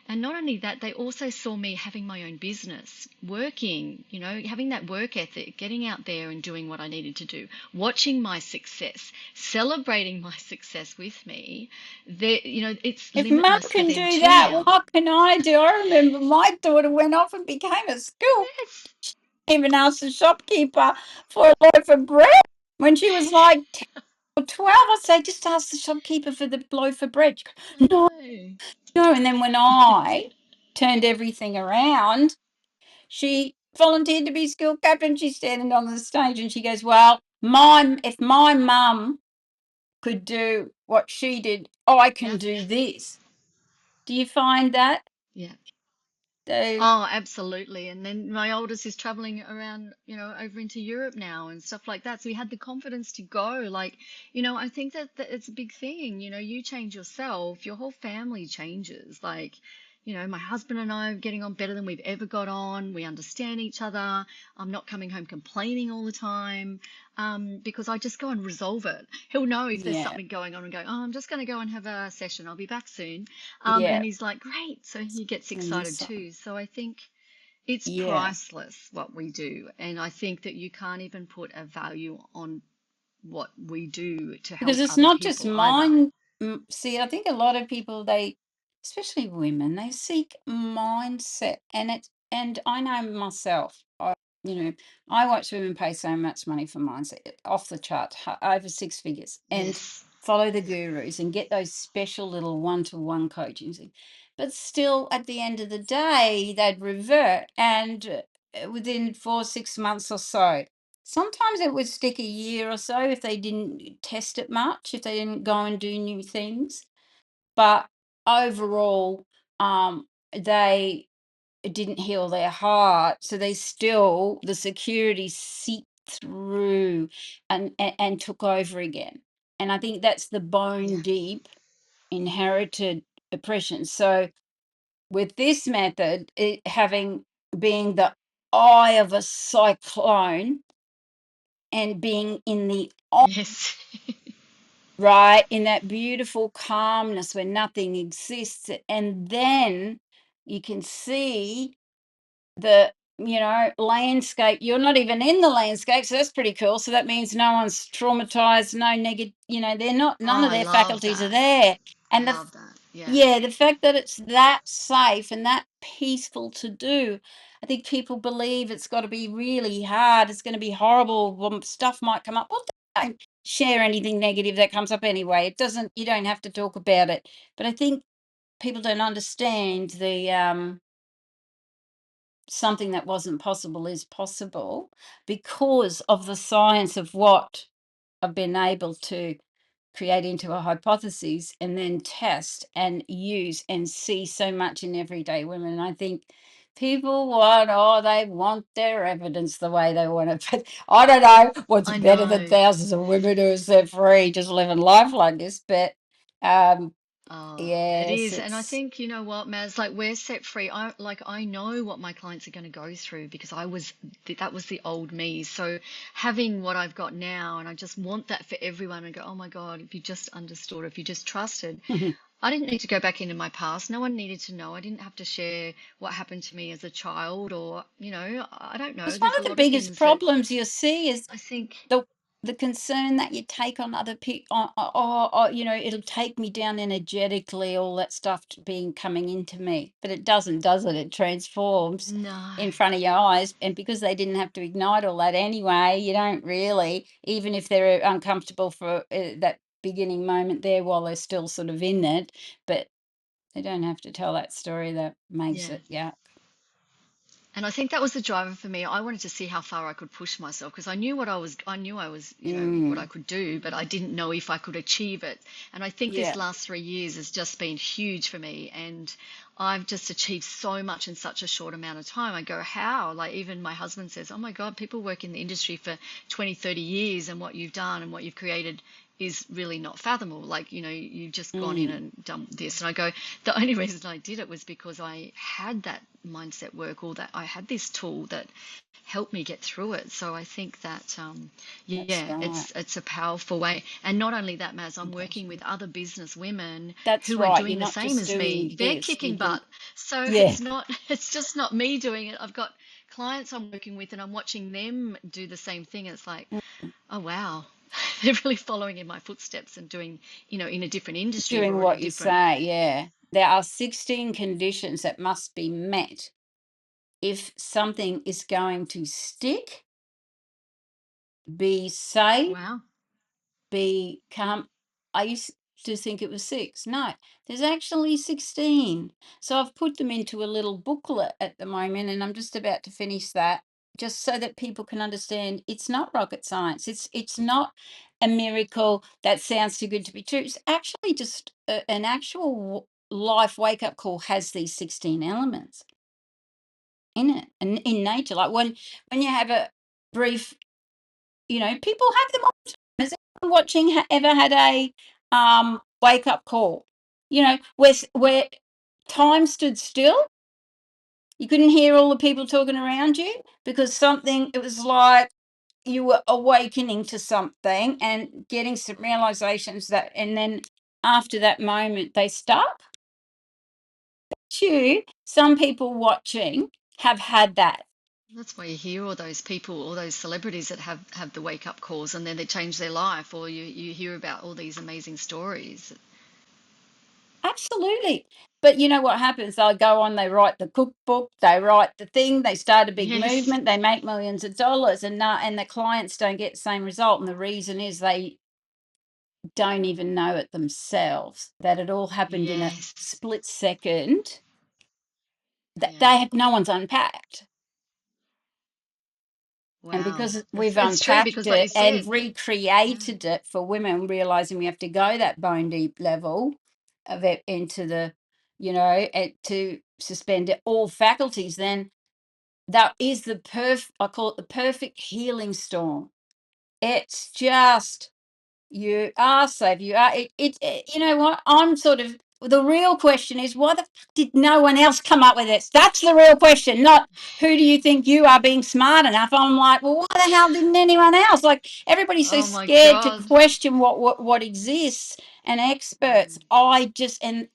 And not only that, they also saw me having my own business, working, having that work ethic, getting out there and doing what I needed to do, watching my success, celebrating my success with me. It's If mum limitless for can them do too that, now. what can I do? I remember my daughter went off and became a school. Yes. Even asked the shopkeeper for a loaf of bread when she was like 10 or 12. I say, just ask the shopkeeper for the loaf of bread. I No, know. no. And then when I turned everything around, she volunteered to be school captain. She's standing on the stage and she goes, well, if my mum could do what she did, I can Yeah. do this. Do you find that? Yeah. So, Oh, absolutely. And then my oldest is traveling around, over into Europe now and stuff like that. So we had the confidence to go. Like, I think that it's a big thing. You change yourself, your whole family changes. Like, my husband and I are getting on better than we've ever got on. We understand each other. I'm not coming home complaining all the time, because I just go and resolve it. He'll know if there's yeah, something going on and go, oh, I'm just going to go and have a session. I'll be back soon. yeah. And he's like, great. So he gets And this excited side. too. So I think it's Yeah. priceless what we do. And I think that you can't even put a value on what we do to Because help it's other not just people either. mind. See, I think a lot of people, especially women, they seek mindset, and I know myself. I watch women pay so much money for mindset, off the chart, over six figures, and Yes. follow the gurus and get those special little one-to-one coaching things. But still, at the end of the day, they'd revert, and within 4 6 months or so. Sometimes it would stick a year or so if they didn't test it much, if they didn't go and do new things. But overall, they didn't heal their heart, so the security seeped through and took over again. And I think that's the Yeah. bone deep inherited oppression. So with this method, being the eye of a cyclone and being in the Yes. right in that beautiful calmness where nothing exists, and then you can see the landscape. You're not even in the landscape, so that's pretty cool. So that means no one's traumatized, no negative, they're not, Oh, none of I their love faculties are that. there. I And love that. Yeah. the fact that it's that safe and that peaceful to do, I think people believe it's got to be really hard. It's going to be horrible. Stuff might come up. Well, don't share anything negative that comes up anyway. It doesn't. You don't have to talk about it. But I think people don't understand the something that wasn't possible is possible because of the science of what I've been able to create into a hypothesis and then test and use and see so much in everyday women. And I think people they want their evidence the way they want it. But I don't know what's I better than know. thousands of women who are set free, just living life like this. But Oh, it yes, is. And I it's think, you know what, Maz, like we're set free. I know what my clients are going to go through because that was the old me. So having what I've got now, and I just want that for everyone and go, oh my God, if you just understood, if you just trusted. I didn't need to go back into my past. No one needed to know. I didn't have to share what happened to me as a child or, I don't know. because one There's a of the lot of biggest things that problems you see is I think, the the concern that you take on other people, or, you know, it'll take me down energetically, all that stuff coming into me. But it doesn't, does it? It transforms No. in front of your eyes. And because they didn't have to ignite all that anyway, you don't really, even if they're uncomfortable for that beginning moment there while they're still sort of in it, but they don't have to tell that story that makes Yeah. it, yeah. And I think that was the driver for me. I wanted to see how far I could push myself because I knew I was, you know, what I could do, but I didn't know if I could achieve it. And I think this Yeah, last 3 years has just been huge for me. And I've just achieved so much in such a short amount of time. I go, how? Like, even my husband says, oh my God, people work in the industry for 20, 30 years, and what you've done and what you've created is really not fathomable. Like, you know, you've just gone in and done this. And I go, the only reason I did it was because I had that mindset work, or that I had this tool that helped me get through it. So I think that, that's yeah, right. it's a powerful way. And not only that, Maz, I'm working with other business women That's who are right. doing You're the not same just as me. doing They're this, you're kicking doing, butt. So yeah. it's just not me doing it. I've got clients I'm working with, and I'm watching them do the same thing. It's like, oh wow, they're really following in my footsteps and doing, you know, in a different industry Doing or in a what you different. say, yeah. There are 16 conditions that must be met if something is going to stick, be safe, Wow. become. I used to think it was 6. No, there's actually 16. So I've put them into a little booklet at the moment, and I'm just about to finish that, just so that people can understand it's not rocket science. It's not a miracle that sounds too good to be true. It's actually just an actual life wake up call has these 16 elements in it, and in nature. Like when you have a brief, you know, people have them all the time. Has anyone watching ever had a wake up call? You know, where time stood still, you couldn't hear all the people talking around you because something. It was like you were awakening to something and getting some realizations that, and then after that moment, they stuck. Some people watching have had that. That's why you hear all those people, all those celebrities that have the wake up calls, and then they change their life, or you hear about all these amazing stories. Absolutely. But you know what happens? They'll go on, they write the cookbook, they write the thing, they start a big Yes. movement, they make millions of dollars, and the clients don't get the same result. And the reason is they don't even know it themselves, that it all happened in a Yes. split second, that Yeah. they have no one's unpacked. And Wow. because That's we've it's true unpacked because, like you it and said, yeah. recreated it for women, realizing we have to go that bone deep level of it into the, you know, to suspend all faculties, then that is I call it the perfect healing storm. It's just, you are safe. You are you know what? I'm sort of, the real question is, why the fuck did no one else come up with this? That's the real question, not who do you think you are being smart enough. I'm like, well, why the hell didn't anyone else? Like, everybody's so Oh my scared to God. question what exists, and experts. I just, and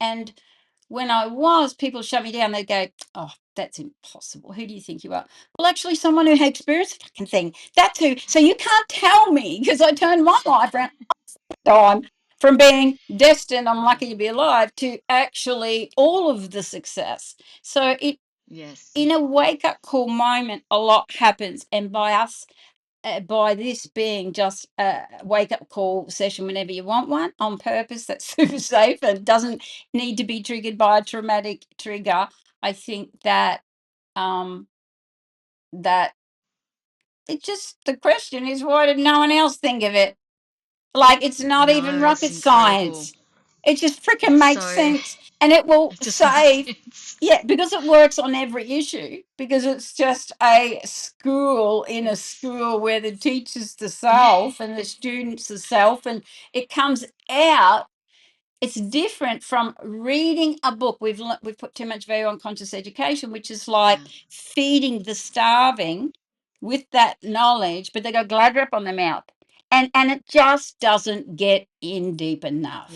when I was, people shut me down. They'd go, oh, that's impossible. Who do you think you are? Well, actually, someone who had experienced the fucking thing. That's who. So you can't tell me, because I turned my life around time from being destined, I'm lucky to be alive, to actually all of the success. So Yes. in a wake up call moment, a lot happens. And by us, by this being just a wake up call session whenever you want one on purpose, that's super safe and doesn't need to be triggered by a traumatic trigger. I think that that it just, the question is, why did no one else think of it? Like, it's not even No, it's rocket incredible. science. It just freaking It's makes so, sense. And it will it just makes save, sense. yeah, because it works on every issue, because it's just a school in a It's, school where the teacher's the yeah. self and the student's the self, and it comes out. It's different from reading a book. We've put too much value on conscious education, which is like Yeah. feeding the starving with that knowledge, but they got glad wrap on their mouth, and it just doesn't get in deep Yeah. enough.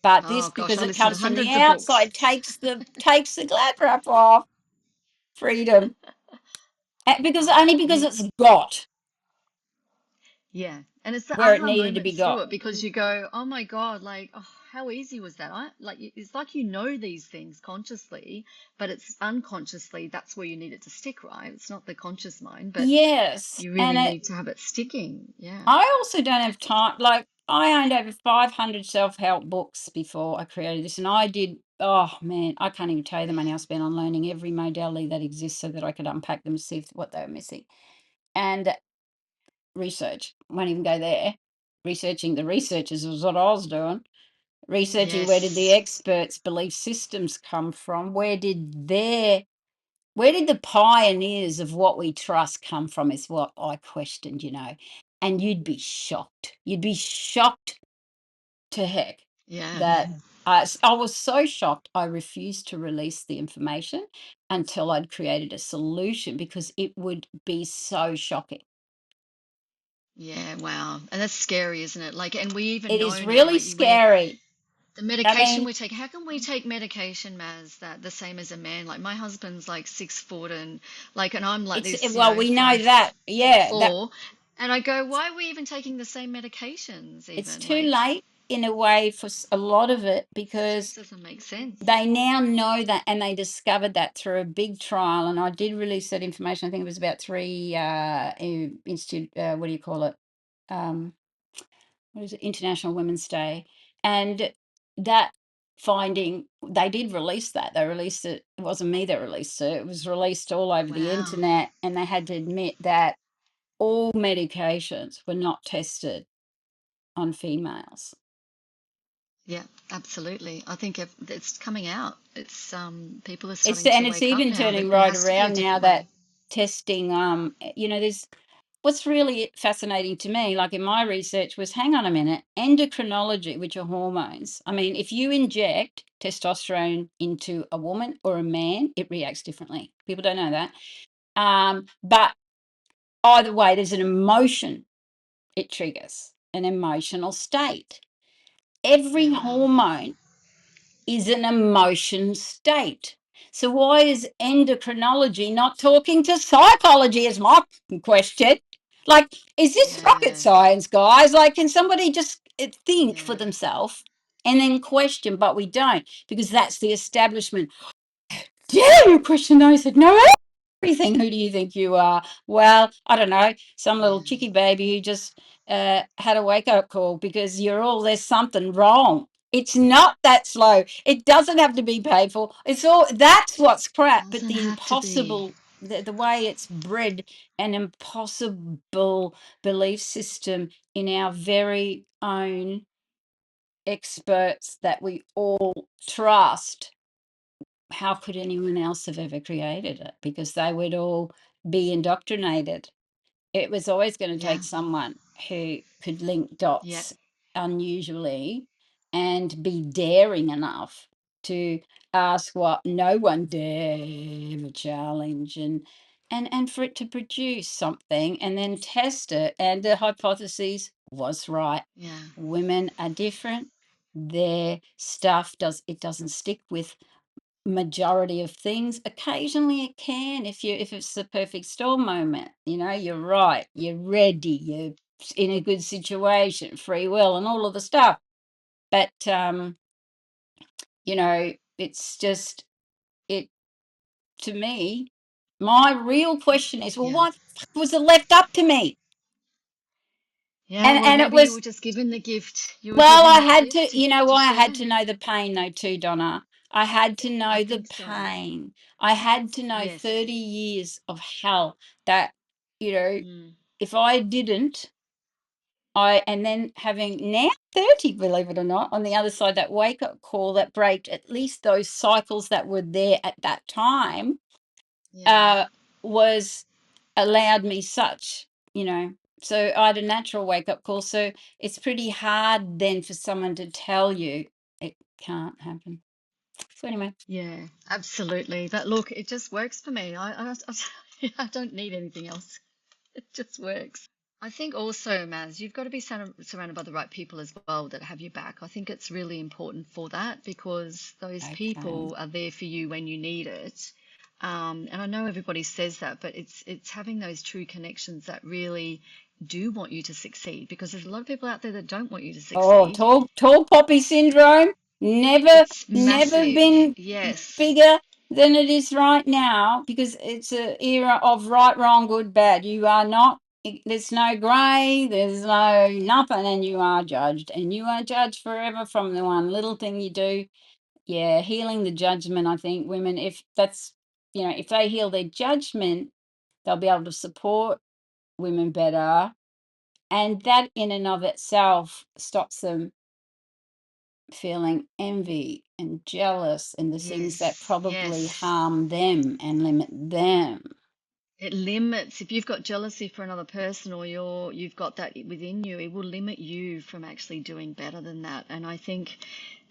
But this, Oh gosh, because I it listened to comes from the hundreds of books. outside, takes the glad wrap off. Freedom. Because only because You, it's got. Yeah. And it's the where it aha needed to be moments through got. it because you go, oh my God, like, oh, how easy was that? It's like you know these things consciously, but it's unconsciously, that's where you need it to stick, right? It's not the conscious mind, but Yes, you and really need to have it sticking. Yeah. I also don't have time. Like, I owned over 500 self-help books before I created this, and I did. Oh man, I can't even tell you the money I spent on learning every modality that exists so that I could unpack them and see what they were missing. And research won't even go there. Researching the researchers was what I was doing. Researching where did the Yes. experts' belief systems come from? Where did the pioneers of what we trust come from is what I questioned, and you'd be shocked. You'd be shocked to heck Yeah. that I was so shocked I refused to release the information until I'd created a solution because it would be so shocking. Yeah. Wow. And that's scary, isn't it? Like, and we even It is know now, really like, where scary. the I medication mean, we take, how can we take medication, Maz, that the same as a man? Like my husband's like 6 foot and like, and I'm like this, well, we know five that. foot Yeah, that four. And I go, why are we even taking the same medications it's even? too Like, late in a way for a lot of it it because just doesn't make sense. they now know that, and they discovered that through a big trial. And I did release that information. I think it was about three institute. What do you call it? Um, what is it? International Women's Day, and that finding they did release that. They released it. It wasn't me that released it. It was released all over the Wow. internet, and they had to admit that all medications were not tested on females. Yeah, absolutely. I think it's coming out. It's people are It's starting to and it's wake up even now turning that there right has to be a around now different that way. testing there's what's really fascinating to me, like in my research, was hang on a minute, endocrinology, which are hormones. I mean, if you inject testosterone into a woman or a man, it reacts differently. People don't know that. But either way, there's an emotion it triggers, an emotional state. Every Yeah, wow. hormone is an emotion state. So why is endocrinology not talking to psychology is my question. Like, is this rocket Yeah, science, guys? Like, can somebody just think for yeah, themselves and then question? But we don't, because that's the establishment. Dare you question those that know everything? Who do you think you are? Well, I don't know, some little yeah. chicky baby who just had a wake up call because there's something wrong. It's not that slow. It doesn't have to be painful. It's all that's what's crap. But Doesn't the have to be. impossible, the way it's bred an impossible belief system in our very own experts that we all trust. How could anyone else have ever created it? Because they would all be indoctrinated. It was always going to Yeah, take someone who could link yeah, dots unusually and be daring enough to ask what no one dare ever challenge, and for it to produce something and then test it, and the hypothesis was right. yeah, Women are different. Their stuff doesn't stick with majority of things. Occasionally it can if it's the perfect storm moment, you're right, you're ready, you're in a good situation, free will and all of the stuff. But it's just it to me, my real question is, well, yeah. what the fuck was it left up to me? Yeah, and well, and it maybe you were was just given the gift. You were well, given I that had gift to, you know to why I had share. to know the pain though too, Donna. I had to I know the think so. pain. I had to know Yes. 30 years of hell that, you know, Mm, if I didn't, and then having now 30, believe it or not, on the other side, that wake up call that break at least those cycles that were there at that time, yeah. uh, was allowed me such, so I had a natural wake up call. So it's pretty hard then for someone to tell you it can't happen. So anyway, Yeah, absolutely. That look, it just works for me. I don't need anything else. It just works. I think also, Maz, you've got to be surrounded by the right people as well that have your back. I think it's really important for that because those okay. people are there for you when you need it. And I know everybody says that, but it's having those true connections that really do want you to succeed, because there's a lot of people out there that don't want you to Oh, succeed. tall poppy syndrome. Never, It's never massive. been Yes. bigger than it is right now because it's an era of right, wrong, good, bad. You are not. There's no grey. There's no nothing, and you are judged, and you are judged forever from the one little thing you do. Yeah, healing the judgment. I think women, if that's if they heal their judgment, they'll be able to support women better, and that in and of itself stops them feeling envy and jealous and the things that Yes. probably Yes. harm them and limit them. It limits, if you've got jealousy for another person, or you've got that within you, it will limit you from actually doing better than that. And I think,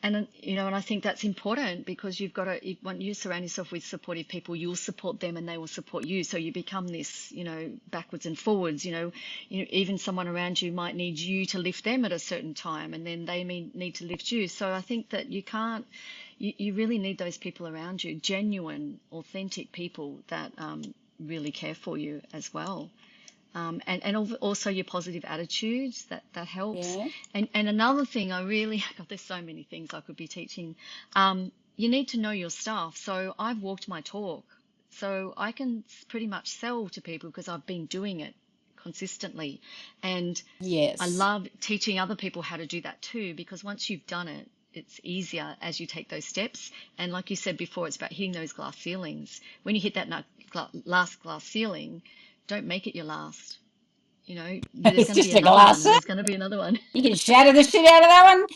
and I think that's important, because you've got to, when you surround yourself with supportive people, you'll support them and they will support you. So you become this, backwards and forwards. Even someone around you might need you to lift them at a certain time, and then they may need to lift you. So I think that you really need those people around you, genuine, authentic people that really care for you as well. And also your positive attitudes, that helps. Yeah. And another thing, God, there's so many things I could be teaching. You need to know your stuff. So I've walked my talk. So I can pretty much sell to people because I've been doing it consistently. And I Yes. love teaching other people how to do that too, because once you've done it, it's easier as you take those steps. And like you said before, it's about hitting those glass ceilings. When you hit that last glass ceiling, don't make it your last. There's It's going to be just a another one, glass. and there's going to be another one. You can shatter the shit out of that one.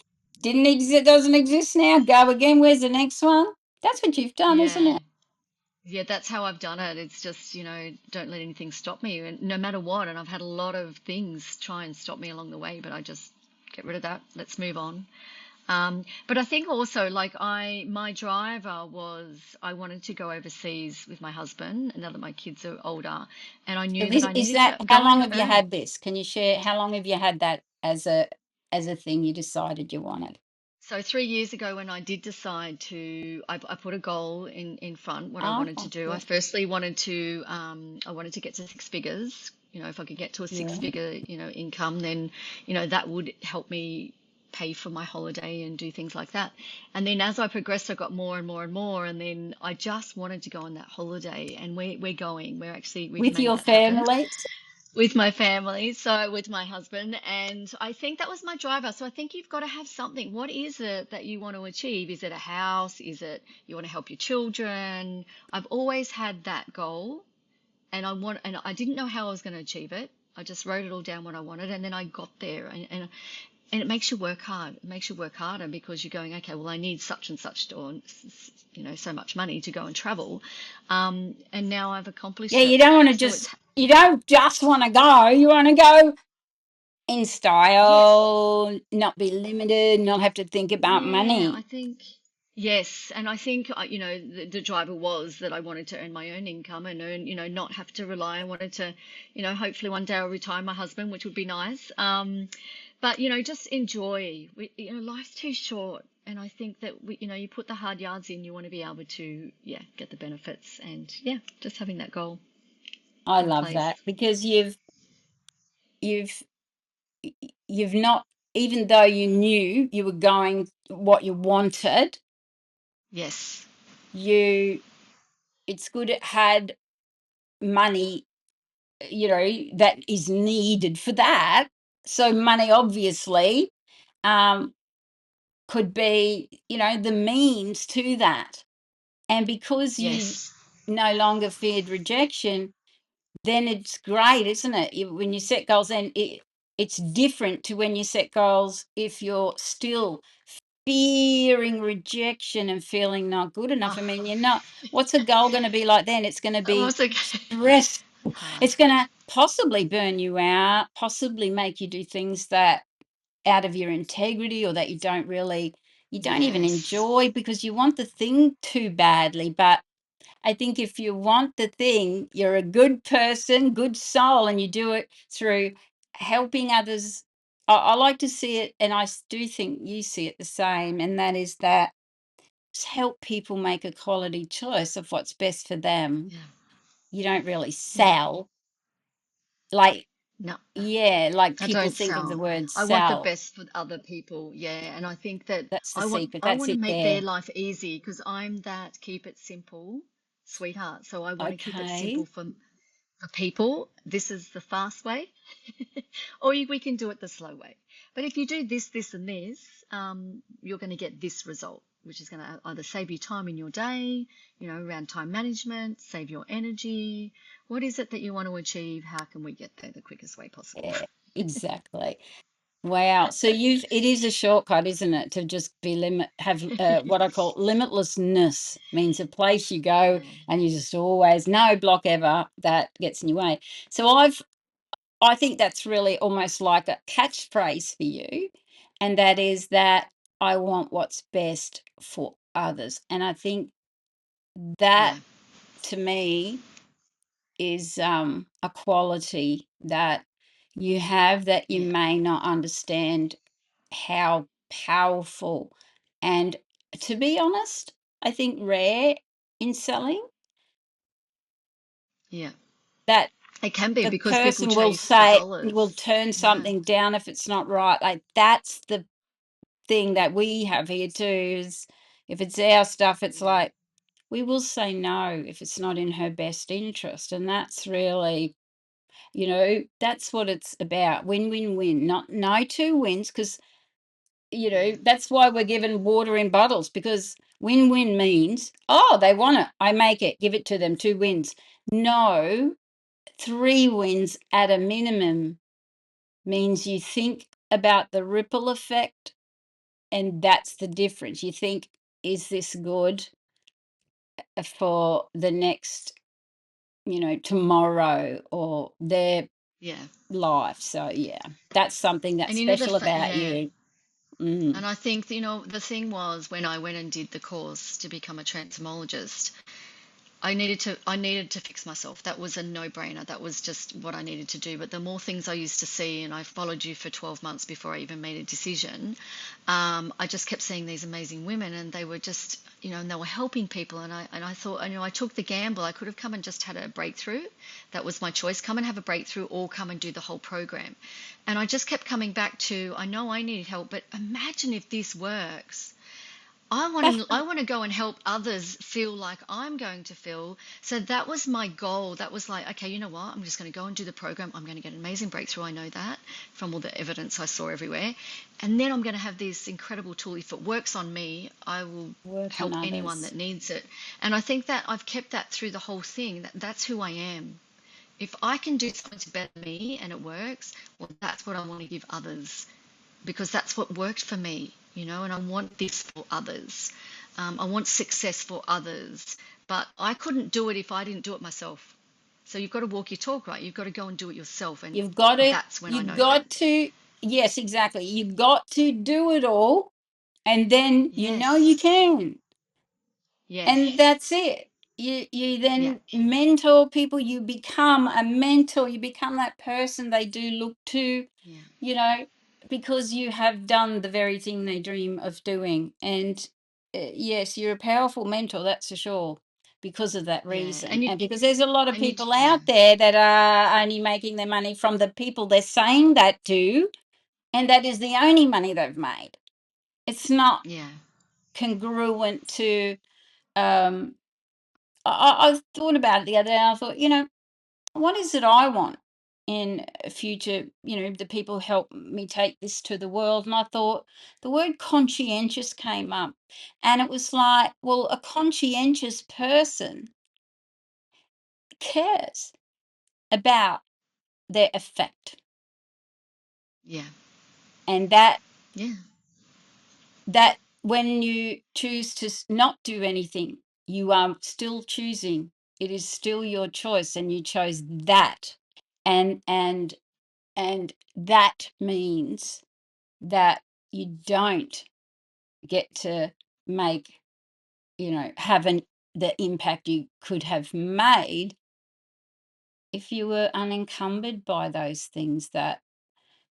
Didn't exist, doesn't exist now. Go again. Where's the next one? That's what you've done, isn't Yeah. it? Yeah, that's how I've done it. It's just, don't let anything stop me, and no matter what. And I've had a lot of things try and stop me along the way, but I just get rid of that. Let's move on. But I think also, like, my driver was, I wanted to go overseas with my husband, and now that my kids are older, and I So knew that this I is needed that. to How go long and have you earn. had this? Can you share? How long have you had that as a thing you decided you wanted? So 3 years ago, when I did decide I put a goal in front, what I Oh, wanted to do. yeah, I firstly I wanted to get to six figures. If I could get to a six yeah. figure, income, then, that would help me pay for my holiday and do things like that. And then as I progressed, I got more and more and more. And then I just wanted to go on that holiday, and we're going. We've With made your that happen family. with my family, so with my husband, and I think that was my driver. So I think you've got to have something. What is it that you want to achieve? Is it a house? Is it you want to help your children? I've always had that goal, and I didn't know how I was going to achieve it. I just wrote it all down what I wanted, and then I got there, and it makes you work hard. It makes you work harder, because you're going, okay, well, I need such and such, or so much money to go and travel, and now I've Yeah, accomplished you it. don't want to So it's just. You don't just want to go. You want to go in yes. style, not be limited, not have to think about Yeah, I money. think yes, and I think the driver was that I wanted to earn my own income and earn, not have to rely. I wanted to, hopefully one day I'll retire my husband, which would be nice. But just enjoy. Life's too short, and I think that you put the hard yards in, you want to be able to, yeah, get the benefits, and yeah, just having that goal I in love place. that because you've you've not, even though you knew you were going what you wanted, Yes, you it's good it had money, that is needed for that. So money obviously um could be, the means to that. And because you yes. no longer feared rejection, then it's great, isn't it? When you set goals, then it's different to when you set goals if you're still fearing rejection and feeling not good enough. I mean, Oh, you're not. What's a goal going to be like then? It's going to be also stress. hard. It's going to possibly burn you out, possibly make you do things that out of your integrity or that you don't even Yes. enjoy because you want the thing too badly. But I think if you want the thing, you're a good person, good soul, and you do it through helping others. I like to see it, and do think you see it the same, and that is that just help people make a quality choice of what's best for them. Yeah. You don't really Yeah. sell. Like, No, Yeah, like I people don't think of the sell. word I want the sell. best for other people. Yeah, and I think that That's the I want secret. I That's want to it make their there. life easy because I'm that keep it simple, sweetheart. So I want to keep it Okay. simple for people. This is the fast way, or we can do it the slow way. But if you do this, this, and this, you're going to get this result, which is going to either save you time in your day, around time management, save your energy. What is it that you want to achieve? How can we get there the quickest way possible? Yeah, exactly. Wow. So it is a shortcut, isn't it, to just have what I call limitlessness, means a place you go Yeah, and you just always no block ever that gets in your way. So I think that's really almost like a catchphrase for you, and that is that I want what's best for others. And I think that yeah, to me is a quality that you have that you yeah, may not understand how powerful and, to be honest, I think rare in selling, yeah. that It can be the because people person will chase the say, will dollars. turn Yeah, something down if it's not right. Like that's the thing that we have here too, is if it's our stuff, it's yeah, like we will say no if it's not in her best interest. And that's really, that's what it's about. Win, win, win. Not no two wins, because yeah, that's why we're given water in bottles, because win-win means, oh, they want it, I make it, give it to them, 2 wins. No, 3 wins at a minimum means you think about the ripple effect, and that's the difference. You think, is this good for the next, tomorrow or their yeah. life? So yeah, that's something that's And you know special about yeah. you. Mm. And I think, the thing was when I went and did the course to become a transformologist, I needed to fix myself. That was a no-brainer. That was just what I needed to do. But the more things I used to see, and I followed you for 12 months before I even made a decision, I just kept seeing these amazing women, and they were just, and they were helping people. And I thought, I took the gamble. I could have come and just had a breakthrough. That was my choice. Come and have a breakthrough, or come and do the whole program. And I just kept coming back to, I know I need help, but imagine if this works. I want to go and help others feel like I'm going to feel. So that was my goal. That was like, okay, you know what? I'm just going to go and do the program. I'm going to get an amazing breakthrough. I know that from all the evidence I saw everywhere. And then I'm going to have this incredible tool. If it works on me, I will Work on help anyone others. that needs it. And I think that I've kept that through the whole thing. That's who I am. If I can do something to better me and it works, well, that's what I want to give others, because that's what worked for me, and I want this for others. I want success for others, but I couldn't do it if I didn't do it myself. So you've got to walk your talk, right? You've got to go and do it yourself. And You've got to, that's when I you know that, got to, yes, exactly. You got to do it all, and then you yes, can. And yes, that's it. You yeah, then mentor people, you become a mentor, you become that person they do look to, yeah, you know, because you have done the very thing they dream of doing. And yes, you're a powerful mentor, that's for sure, because of that yeah. reason. And because there's a lot of people out Yeah, there that are only making their money from the people they're saying that to, and that is the only money they've made. It's not yeah, congruent to, um, I thought about it the other day. I thought, what is it I want in a future? The people help me take this to the world. And I thought the word conscientious came up. And it was like, well, a conscientious person cares about their effect. yeah, And that yeah, when you choose to not do anything, you are still choosing. It is still your choice, and you chose that. And and and that means that you don't get to make, have the impact you could have made if you were unencumbered by those things that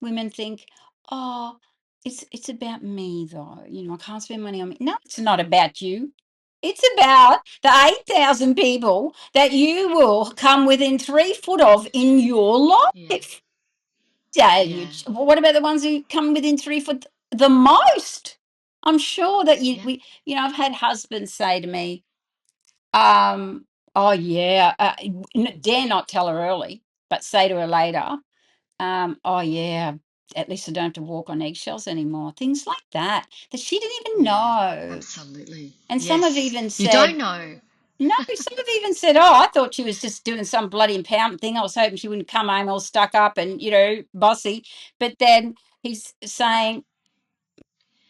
women think, oh, it's about me though. I can't spend money on me. No, it's not about you. It's about the 8,000 people that you will come within 3 foot of in your yeah, life. Yeah. what about the ones who come within 3 foot the most? I'm sure that Yeah. I've had husbands say to me, oh yeah, dare not tell her early, but say to her later, oh yeah, at least I don't have to walk on eggshells anymore. Things like that she didn't even Yeah. know. Absolutely. And some have Yes. even You don't said, know. no, some have even said, oh, I thought she was just doing some bloody empowerment thing. I was hoping she wouldn't come home all stuck up and, bossy. But then he's saying,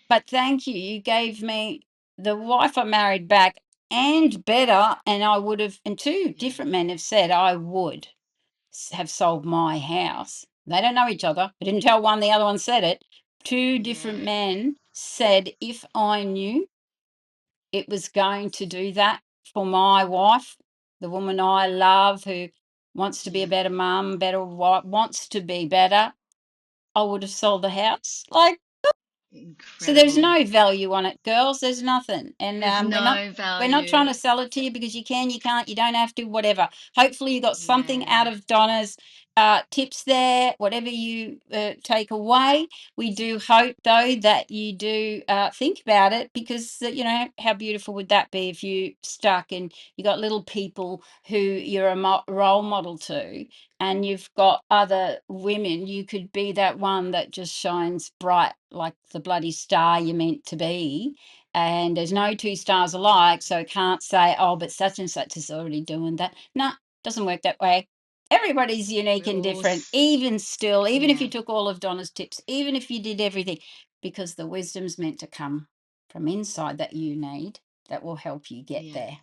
but thank you. You gave me the wife I married back and better. And I would have, and two Yeah. different men have said I would have sold my house. They don't know each other. I didn't tell one, the other one said it. Two different Yeah. men said if I knew it was going to do that for my wife, the woman I love who wants to be a Yeah. better mum, better wife, wants to be better, I would have sold the house. Like, so there's Incredible. no value on it, girls. There's nothing, and There's we're not no trying value. to sell it to you because you can, you can't, you don't have to, whatever. Hopefully, you got something Yeah. out of Donna's tips there. Whatever you take away, we do hope though that you do think about it because how beautiful would that be if you stuck and you got little people who you're a role model to, and you've got other women, you could be that one that just shines bright like the bloody star you're meant to be. And there's no two stars alike, so it can't say, oh, but such and such is already doing that. No, doesn't work that way. Everybody's unique We're and all, different, even still, even if yeah. you took all of Donna's tips, even if you did everything, because the wisdom's meant to come from inside that you need that will help you get Yeah. there.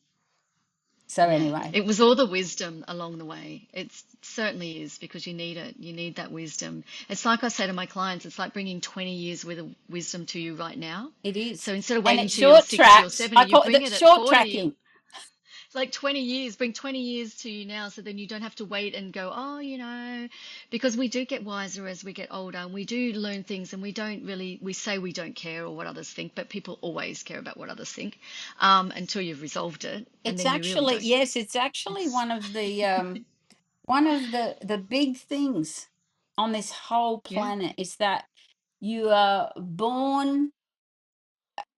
So Yeah. anyway, It was all the wisdom along the way. It certainly is because you need it. You need that wisdom. It's like I say to my clients, it's like bringing 20 years worth of wisdom to you right now. it is. So instead of And waiting it's till you're short 60 or tracks. 70, I you call it bring that it at short 40. tracking. Like 20 years, bring 20 years to you now so then you don't have to wait and go, oh, because we do get wiser as we get older and we do learn things and we don't really, we say we don't care or what others think, but people always care about what others think until you've resolved it and It's then you really actually, don't care. yes, it's actually It's, one of the big things on this whole yeah, planet is that you are born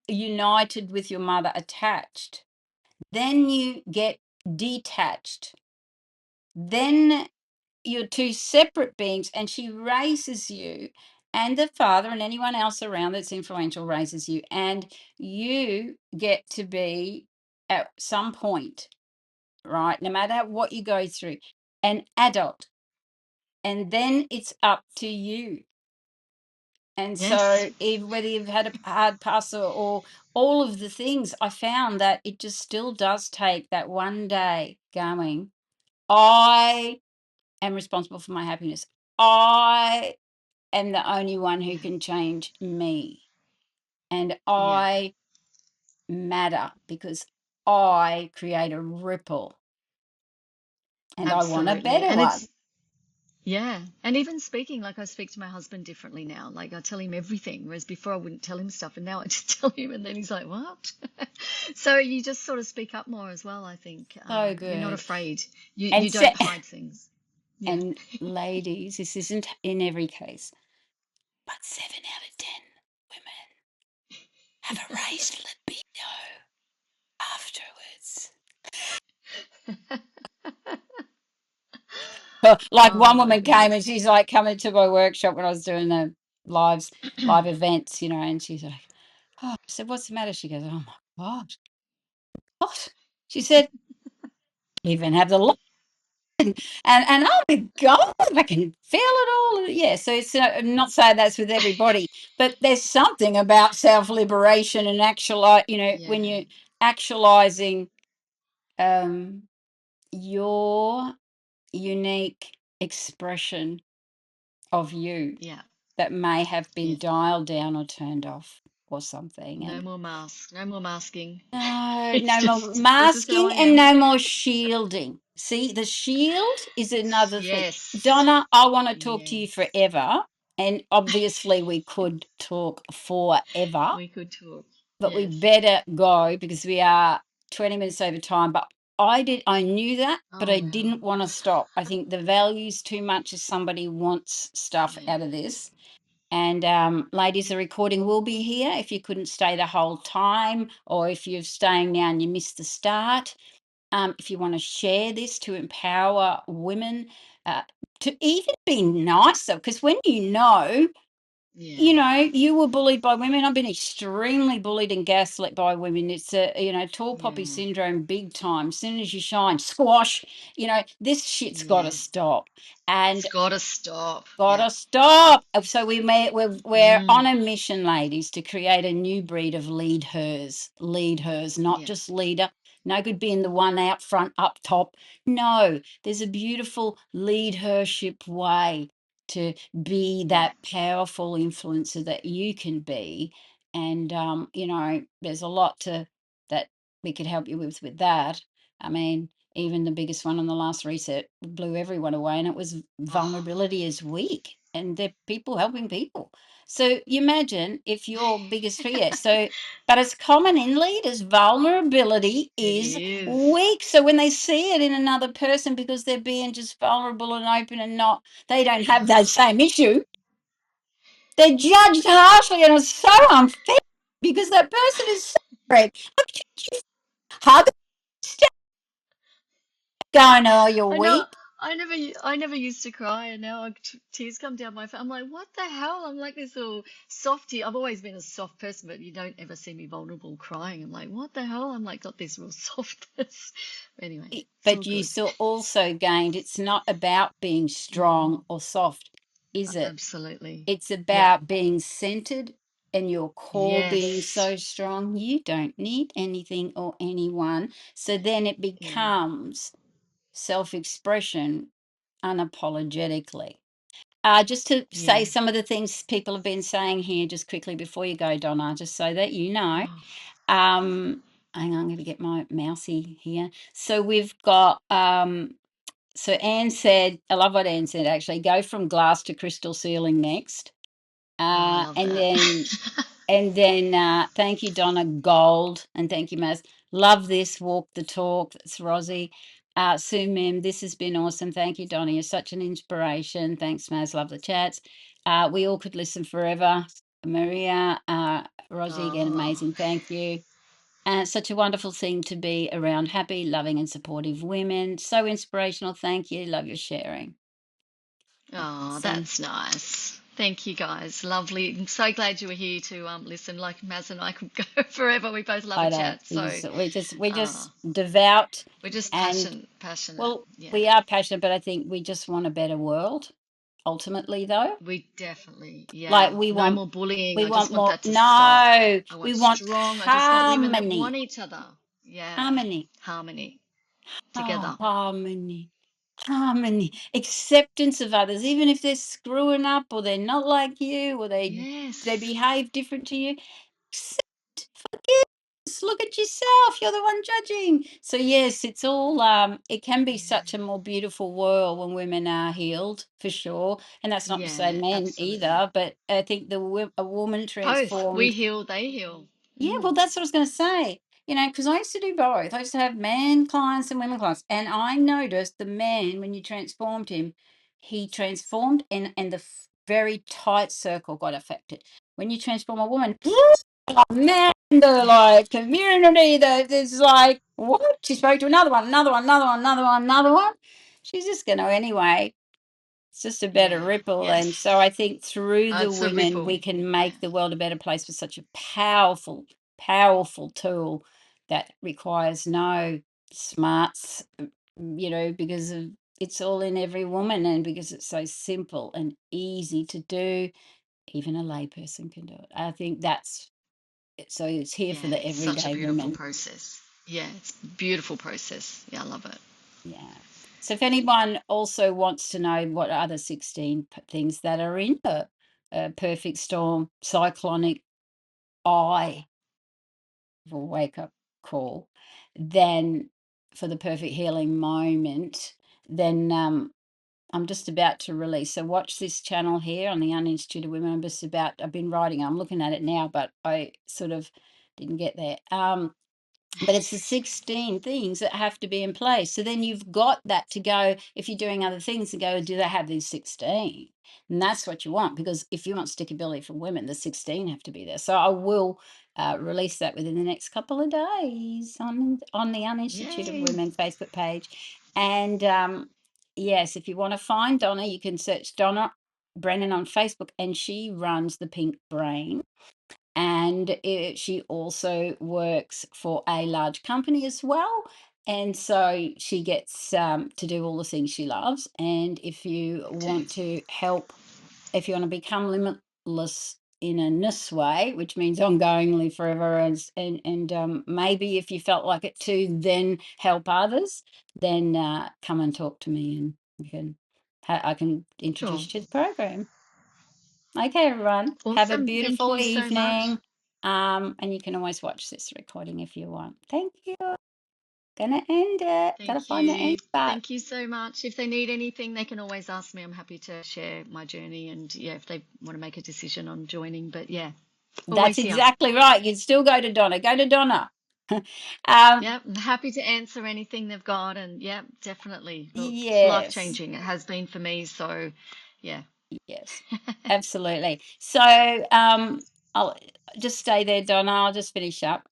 united with your mother, attached. Then you get detached. Then you're two separate beings, and she raises you, and the father and anyone else around that's influential raises you, and you get to be at some point, right, no matter what you go through, an adult. And then it's up to you. And yes, so, whether you've had a hard pass or all of the things, I found that it just still does take that one day going, I am responsible for my happiness. I am the only one who yeah, can change me. And yeah, I matter because I create a ripple and I want a absolutely. better And one. it's, yeah. And even speaking, like I speak to my husband differently now. Like I tell him everything, whereas before I wouldn't tell him stuff. And now I just tell him, and then he's like, what? So you just sort of speak up more as well, I think. So You're not good. afraid. You, And you don't hide things. Yeah. and ladies, this isn't in every case, but 7 out of 10 women have a raised libido afterwards. Like Oh one my woman came and goodness. she's like coming to my workshop when I was doing the live events, and she's like, oh, I said, what's the matter? She goes, oh my God. What? She said, even have the light. And oh my God, I can feel it all. Yeah, so it's I'm not saying that's with everybody, but there's something about self-liberation and when Yeah. you're actualizing um, your unique expression of you Yeah. that may have been Yes. dialed down or turned off or something. No And more masks. No more masking. no, It's no more just, this is how masking I and am. no more shielding. See, the shield is another thing. Yes. Donna, I want to talk to you Yes. forever. And obviously, we could talk forever, We could talk. but we Yes. better go because we are 20 minutes over time. But I knew that, but Oh I wow. didn't want to stop. I think the value's too much if somebody wants stuff Yeah. out of this. And ladies, the recording will be here if you couldn't stay the whole time, or if you're staying now and you missed the start. If you want to share this to empower women, uh, to even be nicer, because when Yeah. you were bullied by women. I've been extremely bullied and gaslit by women. It's tall poppy Yeah. syndrome big time. As soon as you shine, squash, this shit's got to Yeah. stop. It's And gotta stop. gotta Yeah. stop. So we're Mm. on a mission, ladies, to create a new breed of lead hers, not Yeah. just leader. No good being the one out front, up top. No, there's a beautiful lead hership way to be Yeah. that powerful influencer that you can be. And there's a lot to that we could help you with that. I mean, even the biggest one on the last reset blew everyone away, and it was Oh. vulnerability is weak, and they're people helping people. So you imagine if your biggest fear. So, but it's common in leaders. Vulnerability It is is. weak. So when they see it in another person because they're being just vulnerable and open and they don't have that same issue, they're judged harshly, and it's so unfair because that person is separate. Hug, going, oh, you're I know. weak. I never used to cry, and now tears come down my face. I'm like, what the hell? I'm like this little softie. I've always been a soft person, but you don't ever see me vulnerable crying. I'm like, what the hell? I'm like got this real softness. Anyway, it's all But you good. still also gained, it's not about being Mm, strong or soft, is it? absolutely. It's Yeah. about being centered and your core being Yes. so strong. You don't need anything or anyone. So then it Yeah. becomes self expression unapologetically. Just to say Yeah. some of the things people have been saying here, just quickly before you go, Donna, just so that you know. Oh, Hang on, I'm going to get my mousey here. So we've got so Anne said, I love what Anne said actually, go from glass to crystal ceiling next. I love And that. then thank you, Donna, gold, and thank you, Maz. Love this, walk the talk. That's Rosie. Sue Mim, this has been awesome. Thank you, Donna. You're such an inspiration. Thanks, Maz. Love the chats. We all could listen forever. Maria, Rosie, again, Oh. amazing. Thank you. And it's such a wonderful thing to be around happy, loving, and supportive women. So inspirational. Thank you. Love your sharing. Oh, Awesome. that's nice. Thank you guys. Lovely. I'm so glad you were here to listen. Like Maz and I could go forever. We both love a I know. chat. So We uh, just devout, we're just and passionate. well, Yeah. we are passionate, but I think we just want a better world. Ultimately, though, We definitely, like yeah. No more bullying. we I just want want more. that to stop. No, I we want want strong. I just want women that want harmony, each other. Yeah. harmony, Harmony oh, together. harmony, acceptance of others, even if they're screwing up or they're not like you or they Yes. behave different to you. Accept, forgive. Look at yourself. You're the one judging. So yes, it's all it can be such a more beautiful world when women are healed, for sure. And that's not to say Yeah, men absolutely. either, but I think a woman Both. We transformed. heal, they heal. Yeah, well, Mm. that's what I was going to say. Because I used to do both. I used to have man clients and women clients, and I noticed the man, when you transformed him, he transformed, and the very tight circle got affected. When you transform a woman, oh, man, the like community that is like, what? She spoke to another one, another one, another one, another one, another one. She's just going to anyway. It's just a better Yeah. ripple. And so Yes. I think through the It's a women, we ripple. can Yeah. make the world a better place with such a powerful, powerful tool that requires no smarts, because it's all in every woman, and because it's so simple and easy to do, even a layperson can do it. I think so it's here for Yeah. the It's such a everyday beautiful women. process. Yeah. It's a beautiful process. Yeah. I love it. Yeah. So if anyone also wants to know what other 16 things that are in a perfect storm, cyclonic eye of a wake up call, then for the perfect healing moment, then I'm just about to release. So watch this channel here on the Uninstituted Women. I've been writing, I'm looking at it now, but I sort of didn't get there. but it's the 16 things that have to be in place. So then you've got that to go, if you're doing other things, to go, do they have these 16? And that's what you want, because if you want stickability for women, the 16 have to be there. So I will release that within the next couple of days on the Uninstitute of Yay. Women Facebook page. And yes, if you want to find Donna, you can search Donna Brennan on Facebook, and she runs the Pink Brain. And she also works for a large company as well. And so she gets to do all the things she loves. And if you want to help, if you want to become limitless in a ness way, which means ongoingly forever, and maybe if you felt like it too, then help others, then come and talk to me, and you can I can Sure. introduce you to the program. Okay, everyone, have a Awesome. Thank beautiful you so much. evening. And you can always watch this recording if you want. Thank you. Gonna end it. Gotta Thank find the end you. button. Thank you so much. If they need anything, they can always ask me. I'm happy to share my journey and yeah, if they want to make a decision on joining. But yeah, That's always here. exactly right. You'd still go to Donna. Go to Donna. Yeah, I'm happy to answer anything they've got. And yeah, definitely. Look, it's life Yes. changing. It has been for me. So yeah. Yes. Absolutely. So I'll just stay there, Donna. I'll just finish up.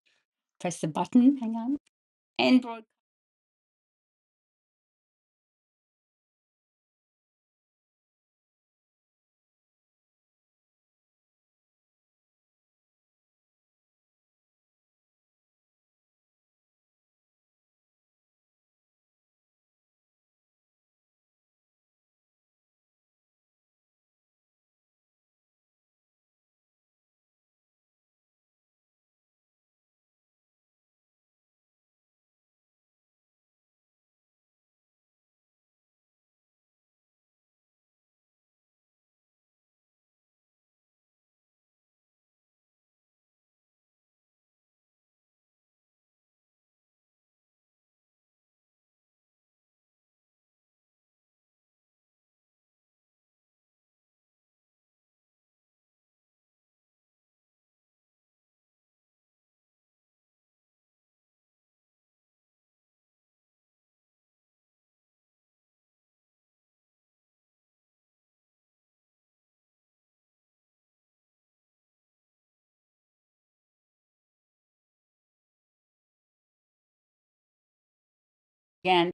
Press the button. Hang on. And broadcast. Again.